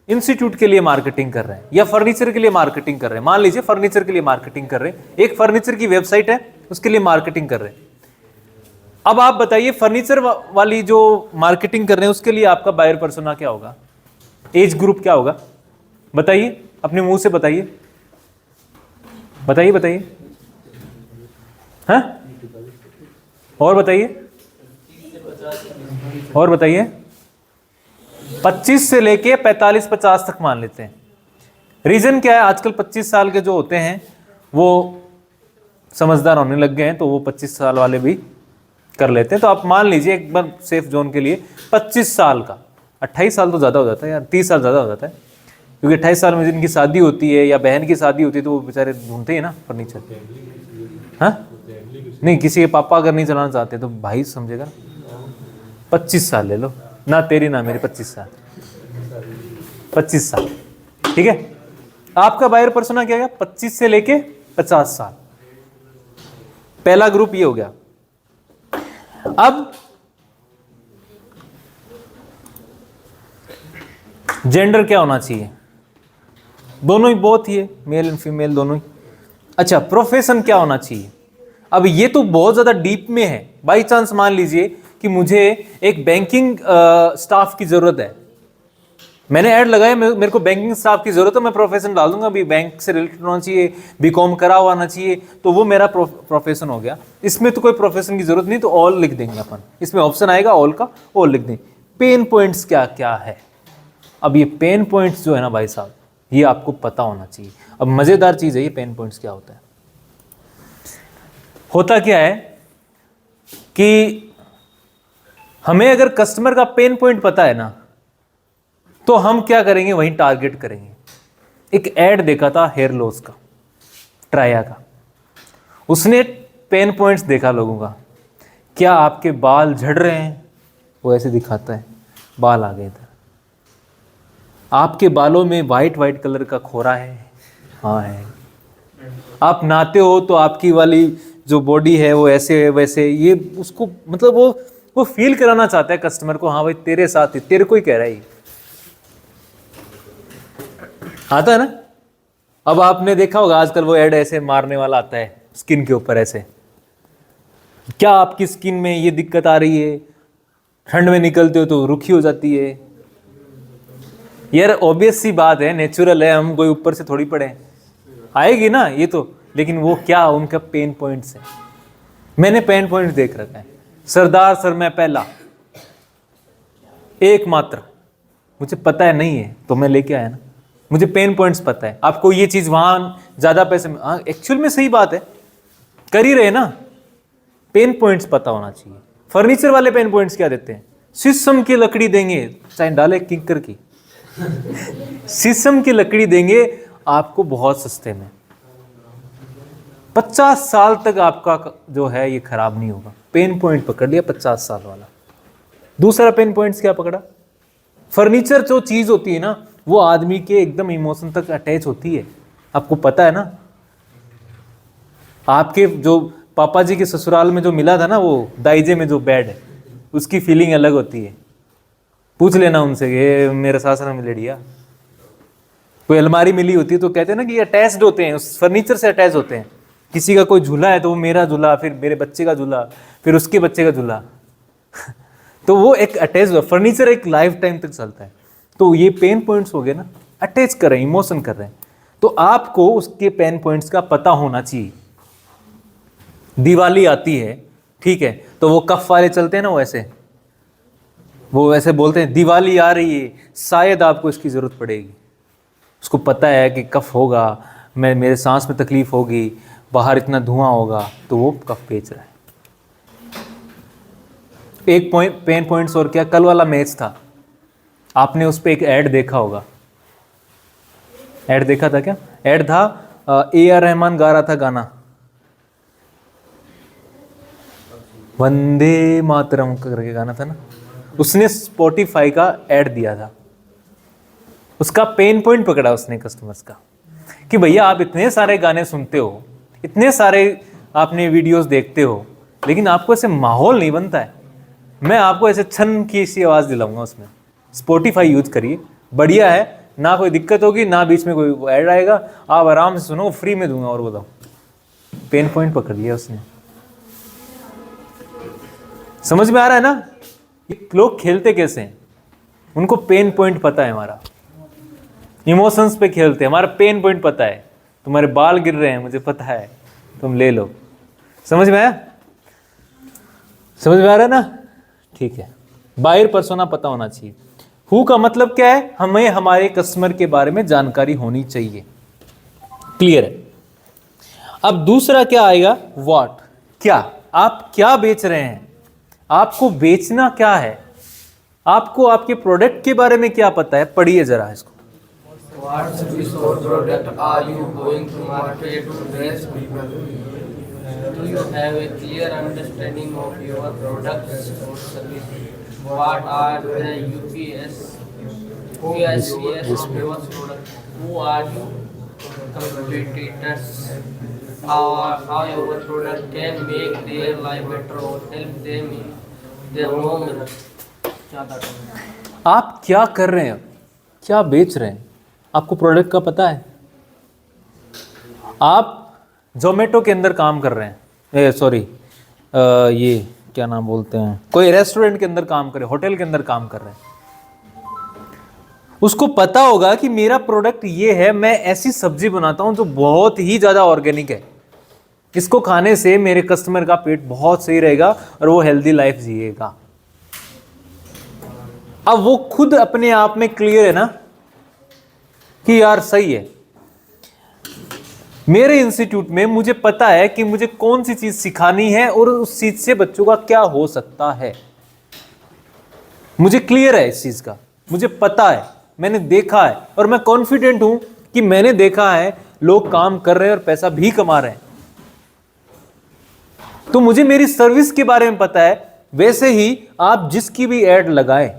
इंस्टीट्यूट के लिए मार्केटिंग कर रहे हैं या फर्नीचर के लिए मार्केटिंग कर रहे हैं, मान लीजिए फर्नीचर के लिए मार्केटिंग कर रहे हैं, एक फर्नीचर की वेबसाइट है उसके लिए मार्केटिंग कर रहे हैं। अब आप बताइए फर्नीचर वाली जो मार्केटिंग कर रहे हैं उसके लिए आपका बायर पर्सोना क्या होगा, एज ग्रुप क्या होगा, बताइए अपने मुंह से बताइए, बताइए हाँ, और बताइए 25 से लेके 45-50 तक मान लेते हैं। रीजन क्या है, आजकल 25 साल के जो होते हैं वो समझदार होने लग गए हैं, तो वो 25 साल वाले भी कर लेते हैं। तो आप मान लीजिए एक बार सेफ जोन के लिए 25 साल का, 28 साल तो ज़्यादा हो जाता है यार, 30 साल ज़्यादा हो जाता है, क्योंकि 28 साल में जिनकी शादी होती है या बहन की शादी होती है तो वो बेचारे ढूंढते हैं ना फर्नीचर। हाँ नहीं, किसी के पापा अगर नहीं चलाना चाहते तो भाई समझेगा, 25 साल ले लो ना, तेरी ना मेरी, 25 साल ठीक है। आपका बायर पर्सोना क्या गया, 25 से लेके 50 साल, पहला ग्रुप ये हो गया। अब जेंडर क्या होना चाहिए, दोनों ही बहुत ही है, मेल एंड फीमेल दोनों ही। अच्छा, प्रोफेशन क्या होना चाहिए। अब ये तो बहुत ज्यादा डीप में है। बाई चांस मान लीजिए कि मुझे एक बैंकिंग स्टाफ की जरूरत है, मैंने ऐड लगाया, मेरे को बैंकिंग स्टाफ की जरूरत है, मैं प्रोफेशन डाल दूंगा, अभी बैंक से रिलेटेड होना चाहिए, बीकॉम करा हुआ आना चाहिए, तो वो मेरा प्रोफेशन हो गया। इसमें तो कोई प्रोफेशन की जरूरत नहीं, तो ऑल लिख देंगे अपन, इसमें ऑप्शन आएगा ऑल का, ऑल लिख देंगे। पेन पॉइंट्स क्या क्या है। अब ये पेन पॉइंट्स जो है ना भाई साहब, ये आपको पता होना चाहिए। अब मजेदार चीज है ये पेन पॉइंट्स क्या होता है। होता क्या है कि हमें अगर कस्टमर का पेन पॉइंट पता है ना, तो हम क्या करेंगे, वहीं टारगेट करेंगे। एक एड देखा था हेयर लॉस का, ट्राया का, उसने पेन पॉइंट्स देखा लोगों का, क्या आपके बाल झड़ रहे हैं, वो ऐसे दिखाता है बाल आ गए थे, आपके बालों में वाइट वाइट कलर का खोरा है, हाँ है, आप नहाते हो तो आपकी वाली जो बॉडी है वो ऐसे है वैसे, ये उसको मतलब वो फील कराना चाहता है कस्टमर को, हाँ भाई तेरे साथ ही, तेरे को ही कह रहा है ये। आता है ना। अब आपने देखा होगा आजकल वो ऐड ऐसे मारने वाला आता है स्किन के ऊपर ऐसे, क्या आपकी स्किन में ये दिक्कत आ रही है, ठंड में निकलते हो तो रुखी हो जाती है। यार ऑब्वियस सी बात है, नेचुरल है, हम कोई ऊपर से थोड़ी पड़े, आएगी ना ये तो। लेकिन वो क्या उनका पेन पॉइंट्स है, मैंने पेन पॉइंट्स देख रखा है। सरदार सर मैं पहला एकमात्र, मुझे पता है नहीं है तो मैं लेके आया ना, मुझे पेन पॉइंट्स पता है। आपको ये चीज वहां ज्यादा पैसे, हाँ एक्चुअल में सही बात है, कर ही रहे ना। पेन पॉइंट्स पता होना चाहिए। फर्नीचर वाले पेन पॉइंट्स क्या देते हैं, शीशम की लकड़ी देंगे, चाहे डाले किंकर की शीशम की लकड़ी देंगे आपको बहुत सस्ते में, 50 साल तक आपका जो है ये खराब नहीं होगा। पेन पॉइंट पकड़ लिया 50 साल वाला। दूसरा पेन पॉइंट्स क्या पकड़ा, फर्नीचर जो चीज होती है ना वो आदमी के एकदम इमोशन तक अटैच होती है, आपको पता है ना। आपके जो पापा जी के ससुराल में जो मिला था ना वो दाइजे में जो बेड है, उसकी फीलिंग अलग होती है। पूछ लेना उनसे कि मेरे सासरा में लेडिया कोई अलमारी मिली होती है तो कहते हैं ना कि अटैच्ड होते हैं, उस फर्नीचर से अटैच होते हैं। किसी का कोई झूला है तो वो मेरा झूला, फिर मेरे बच्चे का झूला, फिर उसके बच्चे का झूला तो वो एक अटैच, फर्नीचर एक लाइफ टाइम तक चलता है। तो ये पेन पॉइंट्स हो गए ना, अटैच कर रहे हैं, इमोशन कर रहे हैं, तो आपको उसके पेन पॉइंट्स का पता होना चाहिए। दिवाली आती है, ठीक है, तो वो कफ वाले चलते हैं ना, वो ऐसे बोलते हैं दिवाली आ रही है, शायद आपको इसकी जरूरत पड़ेगी। उसको पता है कि कफ होगा, मेरे सांस में तकलीफ होगी, बाहर इतना धुआं होगा, तो वो कफ बेच रहा है। एक पॉइंट पेन पॉइंट्स और क्या, कल वाला मैच था, आपने उस पर एक ऐड देखा होगा। ऐड देखा था क्या? ऐड था AR रहमान गा रहा था गाना, वंदे मातरम करके गाना था ना, उसने स्पॉटिफाई का ऐड दिया था। उसका पेन पॉइंट पकड़ा उसने कस्टमर्स का कि भैया आप इतने सारे गाने सुनते हो, इतने सारे आपने वीडियोस देखते हो, लेकिन आपको ऐसे माहौल नहीं बनता है। मैं आपको ऐसे छन की सी आवाज़ दिलाऊंगा उसमें, स्पॉटिफाई यूज करिए, बढ़िया है, ना कोई दिक्कत होगी, ना बीच में कोई ऐड आएगा, आप आराम से सुनो, फ्री में दूंगा। और बताओ, पेन पॉइंट पकड़ लिया उसने। समझ में आ रहा है ना, ये लोग खेलते कैसे हैं, उनको पेन पॉइंट पता है। हमारा इमोशंस पे खेलते हैं, हमारा पेन पॉइंट पता है। तुम्हारे बाल गिर रहे हैं, मुझे पता है, तुम ले लो। समझ में आया? समझ में आ रहा है ना? ठीक है, बायर पर्सोना पता होना चाहिए। हु का मतलब क्या है, हमें हमारे कस्टमर के बारे में जानकारी होनी चाहिए। क्लियर है? अब दूसरा क्या आएगा, व्हाट, क्या, आप क्या बेच रहे हैं, आपको बेचना क्या है, आपको आपके प्रोडक्ट के बारे में क्या पता है। पढ़िए जरा इसको।
What service or product are you going to market to address people? Do you have a clear understanding of your products or services? What are the USPs of your product? Who are your competitors? How your product can make their life better or help them in their home?
आप क्या कर रहे हैं, क्या बेच रहे हैं, आपको प्रोडक्ट का पता है। आप जोमेटो के अंदर काम कर रहे हैं, सॉरी ये क्या नाम बोलते हैं, कोई रेस्टोरेंट के अंदर काम कर रहे हैं, होटल के अंदर काम कर रहे हैं, उसको पता होगा कि मेरा प्रोडक्ट ये है, मैं ऐसी सब्जी बनाता हूं जो बहुत ही ज्यादा ऑर्गेनिक है, इसको खाने से मेरे कस्टमर का पेट बहुत सही रहेगा और वो हेल्दी लाइफ जिएगा। अब वो खुद अपने आप में क्लियर है ना, कि यार सही है, मेरे इंस्टीट्यूट में मुझे पता है कि मुझे कौन सी चीज सिखानी है और उस चीज से बच्चों का क्या हो सकता है। मुझे क्लियर है इस चीज का, मुझे पता है, मैंने देखा है और मैं कॉन्फिडेंट हूं कि मैंने देखा है लोग काम कर रहे हैं और पैसा भी कमा रहे हैं। तो मुझे मेरी सर्विस के बारे में पता है। वैसे ही आप जिसकी भी एड लगाएं,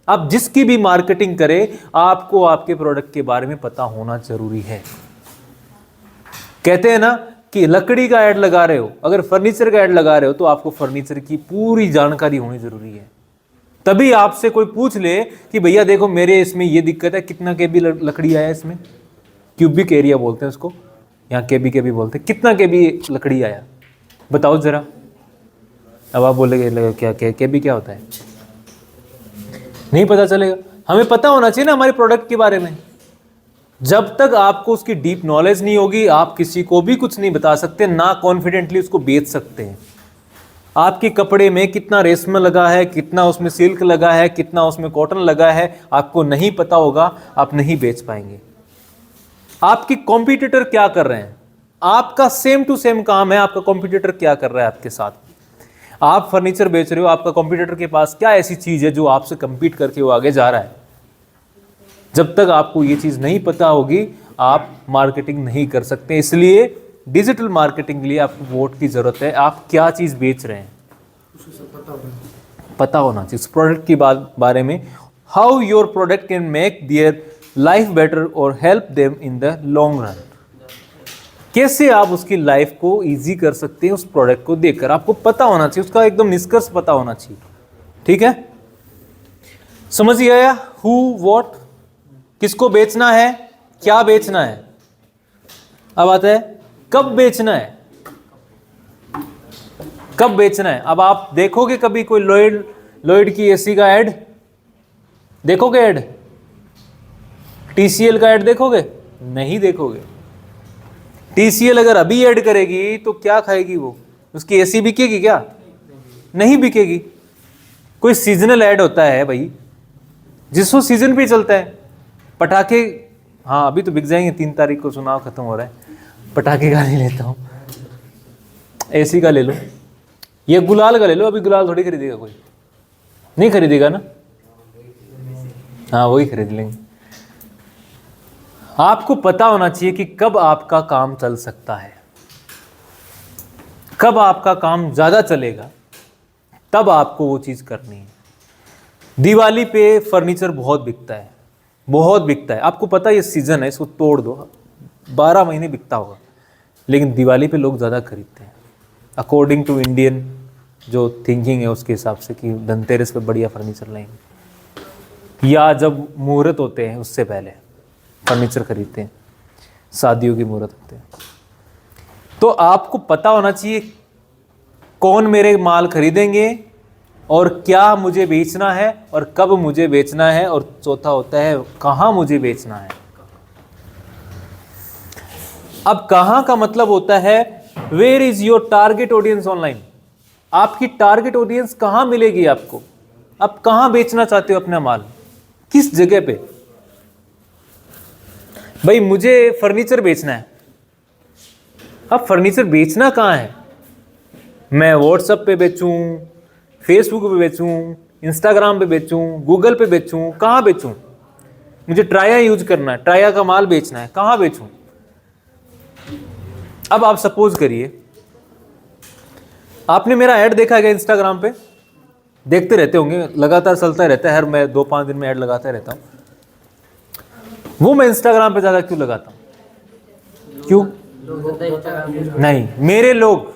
आप जिसकी भी मार्केटिंग करें, आपको आपके प्रोडक्ट के बारे में पता होना जरूरी है। कहते हैं ना कि लकड़ी का ऐड लगा रहे हो, अगर फर्नीचर का ऐड लगा रहे हो तो आपको फर्नीचर की पूरी जानकारी होनी जरूरी है। तभी आपसे कोई पूछ ले कि भैया देखो मेरे इसमें ये दिक्कत है, कितना केबी लकड़ी आया इसमें, क्यूबिक एरिया बोलते हैं उसको, यहाँ केबी बोलते हैं, कितना केबी लकड़ी आया बताओ जरा। अब आप बोलेंगे क्या केबी क्या होता है, नहीं पता चलेगा। हमें पता होना चाहिए ना हमारे प्रोडक्ट के बारे में। जब तक आपको उसकी डीप नॉलेज नहीं होगी, आप किसी को भी कुछ नहीं बता सकते, ना कॉन्फिडेंटली उसको बेच सकते हैं। आपके कपड़े में कितना रेशम लगा है, कितना उसमें सिल्क लगा है, कितना उसमें कॉटन लगा है, आपको नहीं पता होगा, आप नहीं बेच पाएंगे। आपके कॉम्पिटिटर क्या कर रहे हैं, आपका सेम टू सेम काम है, आपका कॉम्पिटिटर क्या कर रहा है आपके साथ। आप फर्नीचर बेच रहे हो, आपका कॉम्पिटिटर के पास क्या ऐसी चीज है जो आपसे कंपीट करके वो आगे जा रहा है। जब तक आपको ये चीज नहीं पता होगी, आप मार्केटिंग नहीं कर सकते। इसलिए डिजिटल मार्केटिंग के लिए आपको वोट की जरूरत है। आप क्या चीज बेच रहे हैं पता होना चाहिए उस प्रोडक्ट के बारे में। How your product can make their life better और help them in the long run. कैसे आप उसकी लाइफ को इजी कर सकते हैं उस प्रोडक्ट को देखकर, आपको पता होना चाहिए, उसका एकदम निष्कर्ष पता होना चाहिए। ठीक है, समझ गया हु व्हाट, किसको बेचना है, क्या बेचना है। अब आता है कब बेचना है, कब बेचना है। अब आप देखोगे कभी कोई लॉयड की एसी का ऐड देखोगे, ऐड टीसीएल का ऐड देखोगे, नहीं देखोगे। टीसीएल अगर अभी ऐड करेगी तो क्या खाएगी वो, उसकी एसी बिकेगी क्या, नहीं बिकेगी। कोई सीजनल ऐड होता है भाई, जिसको सीजन पे चलता है। पटाखे, हाँ अभी तो बिक जाएंगे, 3 तारीख को चुनाव खत्म हो रहा है, पटाखे का नहीं लेता हूँ, एसी का ले लो, ये गुलाल का ले लो। अभी गुलाल थोड़ी खरीदेगा कोई, नहीं खरीदेगा ना, हाँ वही खरीद लेंगे। आपको पता होना चाहिए कि कब आपका काम चल सकता है, कब आपका काम ज्यादा चलेगा, तब आपको वो चीज करनी है। दिवाली पे फर्नीचर बहुत बिकता है, बहुत बिकता है। आपको पता है ये सीजन है, इसको तोड़ दो, 12 महीने बिकता होगा, लेकिन दिवाली पे लोग ज़्यादा खरीदते हैं अकॉर्डिंग टू इंडियन जो थिंकिंग है उसके हिसाब से, कि धनतेरस पे बढ़िया फर्नीचर लेंगे, या जब मुहूर्त होते हैं उससे पहले फर्नीचर खरीदते हैं, शादियों की मुहूर्त होते हैं। तो आपको पता होना चाहिए कौन मेरे माल खरीदेंगे और क्या मुझे बेचना है और कब मुझे बेचना है, और चौथा होता है कहाँ मुझे बेचना है। अब कहाँ का मतलब होता है where is your target audience online. आपकी टारगेट ऑडियंस कहाँ मिलेगी आपको, आप कहाँ बेचना चाहते हो अपना माल, किस जगह पे। भाई मुझे फर्नीचर बेचना है, अब फर्नीचर बेचना कहाँ है, मैं व्हाट्सएप पे बेचूं, फेसबुक पे बेचूं, इंस्टाग्राम पे बेचूं, गूगल पे बेचूं, कहाँ बेचूं। मुझे ट्राया यूज करना है, ट्राया का माल बेचना है, कहाँ बेचूं। अब आप सपोज करिए आपने मेरा ऐड देखा है इंस्टाग्राम पे, देखते रहते होंगे, लगातार चलता रहता है, हर मैं 2-5 दिन में ऐड लगाता रहता हूं। वो मैं इंस्टाग्राम पे ज्यादा क्यों लगाता हूं, क्यों नहीं, मेरे लोग,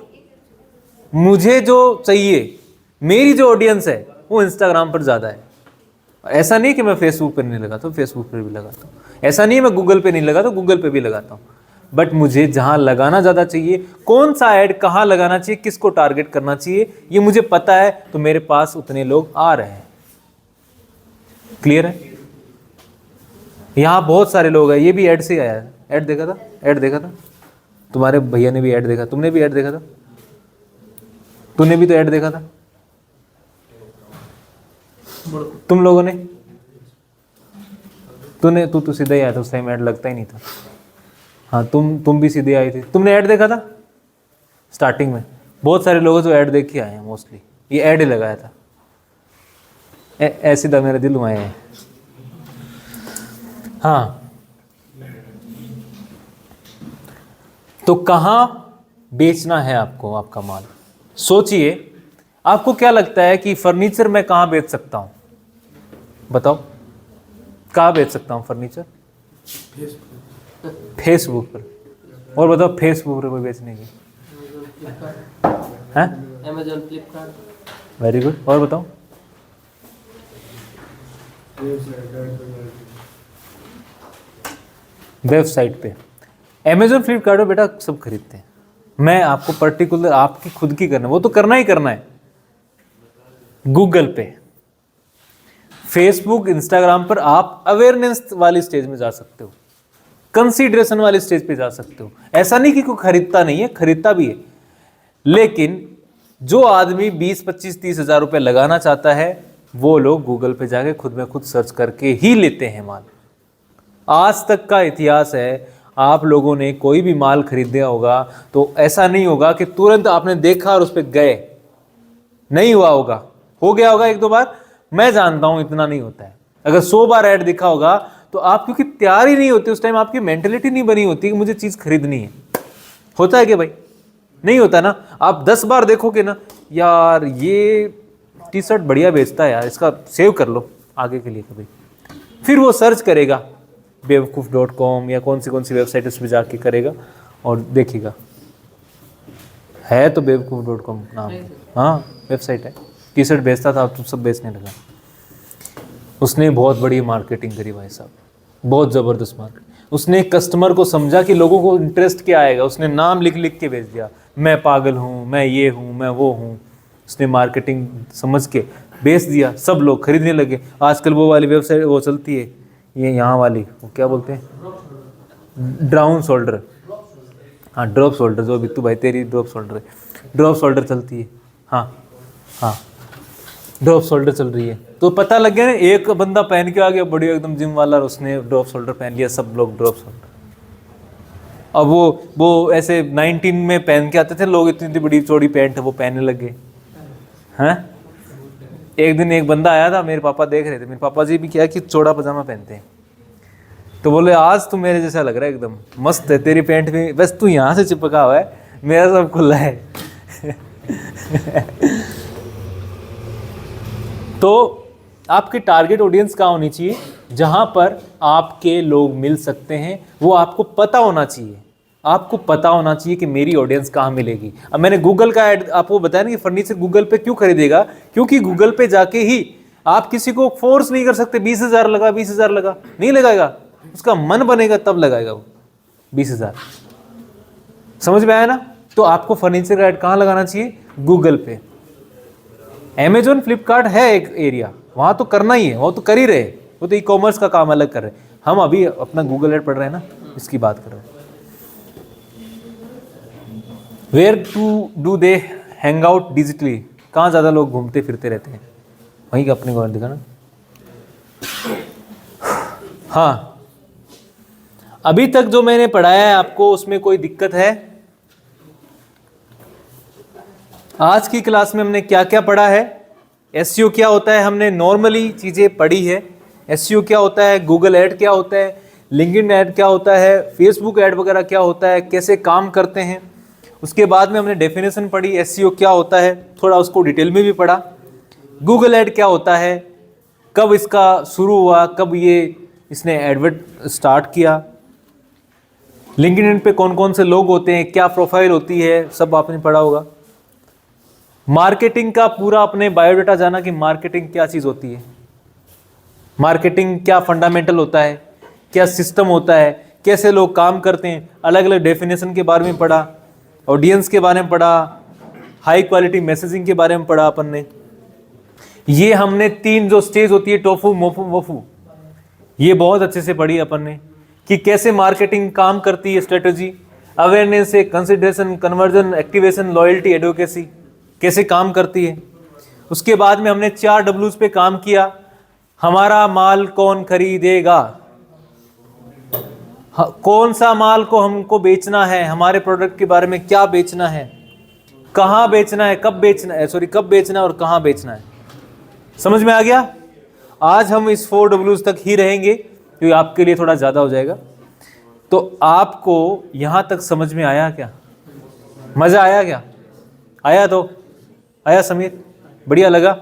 मुझे जो चाहिए, मेरी जो ऑडियंस है वो इंस्टाग्राम पर ज्यादा है। ऐसा नहीं कि मैं फेसबुक पर नहीं लगाता हूँ, फेसबुक पर भी लगाता हूँ। ऐसा नहीं मैं गूगल पे नहीं लगाता, गूगल पे भी लगाता हूँ। बट मुझे जहां लगाना ज्यादा चाहिए, कौन सा ऐड कहां लगाना चाहिए, किसको टारगेट करना चाहिए, ये मुझे पता है, तो मेरे पास उतने लोग आ रहे हैं। क्लियर है। यहां बहुत सारे लोग हैं, ये भी ऐड से आया है, ऐड देखा था, ऐड देखा था, तुम्हारे भैया ने भी ऐड देखा, तुमने भी ऐड देखा था, तूने भी तो ऐड देखा था, तुम लोगों ने तू तो सीधा ही आया था उस टाइम, ऐड लगता ही नहीं था। हाँ तुम भी सीधे आई थी। तुमने ऐड देखा था स्टार्टिंग में? बहुत सारे लोग जो ऐड देख के आए हैं मोस्टली, ये ऐड ही लगाया था। ऐसी था मेरा दिल हुआ है। हाँ, तो कहाँ बेचना है आपको आपका माल? सोचिए, आपको क्या लगता है कि फर्नीचर मैं कहाँ बेच सकता हूँ? बताओ, कहाँ बेच सकता हूँ फर्नीचर? फेसबुक पर। और बताओ, फेसबुक पर कोई बेचने की है?
Amazon, Flipkart।
Very good. और बताओ? वेबसाइट पे। अमेजोन फ्लिपकार्ट पे बेटा सब खरीदते हैं। मैं आपको पर्टिकुलर आपकी खुद की करना, वो तो करना ही करना है। गूगल पे, फेसबुक, इंस्टाग्राम पर आप अवेयरनेस वाली स्टेज में जा सकते हो, कंसीडरेशन वाली स्टेज पे जा सकते हो। ऐसा नहीं कि कोई खरीदता नहीं है, खरीदता भी है, लेकिन जो आदमी 20, 25, 30 हज़ार रुपये लगाना चाहता है वो लोग गूगल पे जाके खुद में खुद सर्च करके ही लेते हैं माल। आज तक का इतिहास है, आप लोगों ने कोई भी माल खरीदा होगा तो ऐसा नहीं होगा कि तुरंत आपने देखा और उस पर गए, नहीं हुआ होगा। हो गया होगा एक दो बार, मैं जानता हूं इतना नहीं होता है। अगर 100 बार ऐड दिखा होगा तो आप क्योंकि तैयार ही नहीं होते, उस टाइम आपकी मेंटेलिटी नहीं बनी होती कि मुझे चीज़ खरीदनी है। होता है कि भाई? नहीं होता ना। आप 10 बार देखोगे ना, यार ये टी शर्ट बढ़िया बेचता है यार, इसका सेव कर लो आगे के लिए कभी। फिर वो सर्च करेगा बेवकूफ़.com या कौन सी वेबसाइट उस पर जाके करेगा और देखिएगा, है तो बेवकूफ़.com नाम। हाँ वेबसाइट है, टी शर्ट बेचता था, अब तो सब बेचने लगा। उसने बहुत बड़ी मार्केटिंग करी भाई साहब, बहुत ज़बरदस्त मार्केट। उसने कस्टमर को समझा कि लोगों को इंटरेस्ट क्या आएगा, उसने नाम लिख लिख के बेच दिया, मैं पागल हूँ, मैं ये हूँ, मैं वो हूँ। उसने मार्केटिंग समझ के बेच दिया, सब लोग खरीदने लगे। आजकल वो वाली वेबसाइट वो चलती है, ये यहाँ वाली, वो क्या बोलते हैं, ड्राउन शोल्डर। हाँ ड्रॉप शोल्डर, जो भी तू भाई तेरी ड्रॉप शोल्डर है, ड्रॉप शोल्डर चलती है। हाँ हाँ ड्रॉप शोल्डर चल रही है। तो पता लग गया ना, एक बंदा पहन के आ गया बढ़िया एकदम जिम वाला, उसने ड्रॉप शोल्डर पहन लिया, सब लोग ड्रॉप शोल्डर। अब वो ऐसे 19 में पहन के आते थे लोग, इतनी बड़ी चौड़ी पैंट वो पहनने लगे हैं। एक दिन एक बंदा आया था, मेरे पापा देख रहे थे, मेरे पापा जी भी क्या कि चौड़ा पजामा पहनते हैं, तो बोले आज तू मेरे जैसा लग रहा है, एकदम मस्त है तेरी पैंट भी, बस तू यहाँ से चिपका हुआ है, मेरा सब खुला है। तो आपकी टारगेट ऑडियंस कहाँ होनी चाहिए? जहाँ पर आपके लोग मिल सकते हैं, वो आपको पता होना चाहिए। आपको पता होना चाहिए कि मेरी ऑडियंस कहाँ मिलेगी। अब मैंने गूगल का ऐड आपको बताया ना कि फर्नीचर गूगल पे क्यों खरीदेगा, क्योंकि गूगल पे जाके ही आप किसी को फोर्स नहीं कर सकते 20,000 लगा, 20,000 लगा, नहीं लगाएगा, उसका मन बनेगा तब लगाएगा वो 20,000। समझ में आया ना? तो आपको फर्नीचर का ऐड कहाँ लगाना चाहिए? गूगल पे। अमेजोन फ्लिपकार्ट है एक एरिया, वहाँ तो करना ही है, वो तो कर ही रहे, वो तो ई कॉमर्स का काम अलग कर रहे हैं। हम अभी अपना गूगल ऐड पढ़ रहे हैं ना, इसकी बात कर रहे हैं। Where to do they hang out digitally? कहाँ ज़्यादा लोग घूमते फिरते रहते हैं? वहीं का अपने को दिखाना। हाँ, अभी तक जो मैंने पढ़ाया है आपको, उसमें कोई दिक्कत है? आज की क्लास में हमने क्या क्या पढ़ा है? एसईओ क्या होता है, हमने नॉर्मली चीज़ें पढ़ी है। एसईओ क्या होता है, गूगल ऐड क्या होता है, लिंक्डइन ऐड क्या होता है, फेसबुक ऐड वगैरह क्या होता है, कैसे काम करते हैं। उसके बाद में हमने डेफिनेशन पढ़ी, एसईओ क्या होता है, थोड़ा उसको डिटेल में भी पढ़ा। गूगल ऐड क्या होता है, कब इसका शुरू हुआ, कब ये इसने एडवर्ट स्टार्ट किया, लिंक्डइन पे कौन कौन से लोग होते हैं, क्या प्रोफाइल होती है, सब आपने पढ़ा होगा। मार्केटिंग का पूरा अपने बायोडाटा जाना कि मार्केटिंग क्या चीज़ होती है, मार्केटिंग क्या फंडामेंटल होता है, क्या सिस्टम होता है, कैसे लोग काम करते हैं, अलग अलग डेफिनेशन के बारे में पढ़ा, ऑडियंस के बारे में पढ़ा, हाई क्वालिटी मैसेजिंग के बारे में पढ़ा अपन ने। ये हमने 3 जो स्टेज होती है, टोफू मोफू वोफू, ये बहुत अच्छे से पढ़ी अपन ने कि कैसे मार्केटिंग काम करती है, स्ट्रेटजी, अवेयरनेस से consideration, conversion, activation, loyalty, advocacy, कैसे काम करती है। उसके बाद में हमने 4 Ws पे काम किया। हमारा माल कौन खरीदेगा, कौन सा माल को हमको बेचना है, हमारे प्रोडक्ट के बारे में क्या बेचना है, कहाँ बेचना है, कब बेचना है, कब बेचना है और कहाँ बेचना है। समझ में आ गया? आज हम इस 4 Ws तक ही रहेंगे क्योंकि आपके लिए थोड़ा ज़्यादा हो जाएगा। तो आपको यहाँ तक समझ में आया क्या? मज़ा आया क्या? आया तो आया समीर? बढ़िया लगा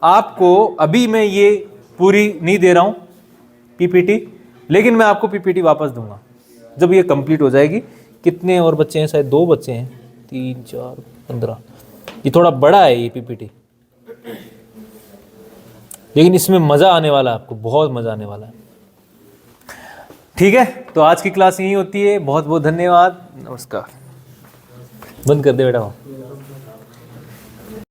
आपको? अभी मैं ये पूरी नहीं दे रहा हूँ पीपीटी, लेकिन मैं आपको पीपीटी वापस दूंगा जब ये कंप्लीट हो जाएगी। कितने और बच्चे हैं? शायद 2 बच्चे हैं, 3 4 15। ये थोड़ा बड़ा है ये पीपीटी, लेकिन इसमें मज़ा आने वाला है, आपको बहुत मज़ा आने वाला है। ठीक है, तो आज की क्लास यही होती है। बहुत बहुत धन्यवाद, नमस्कार। बंद कर दे बेटा।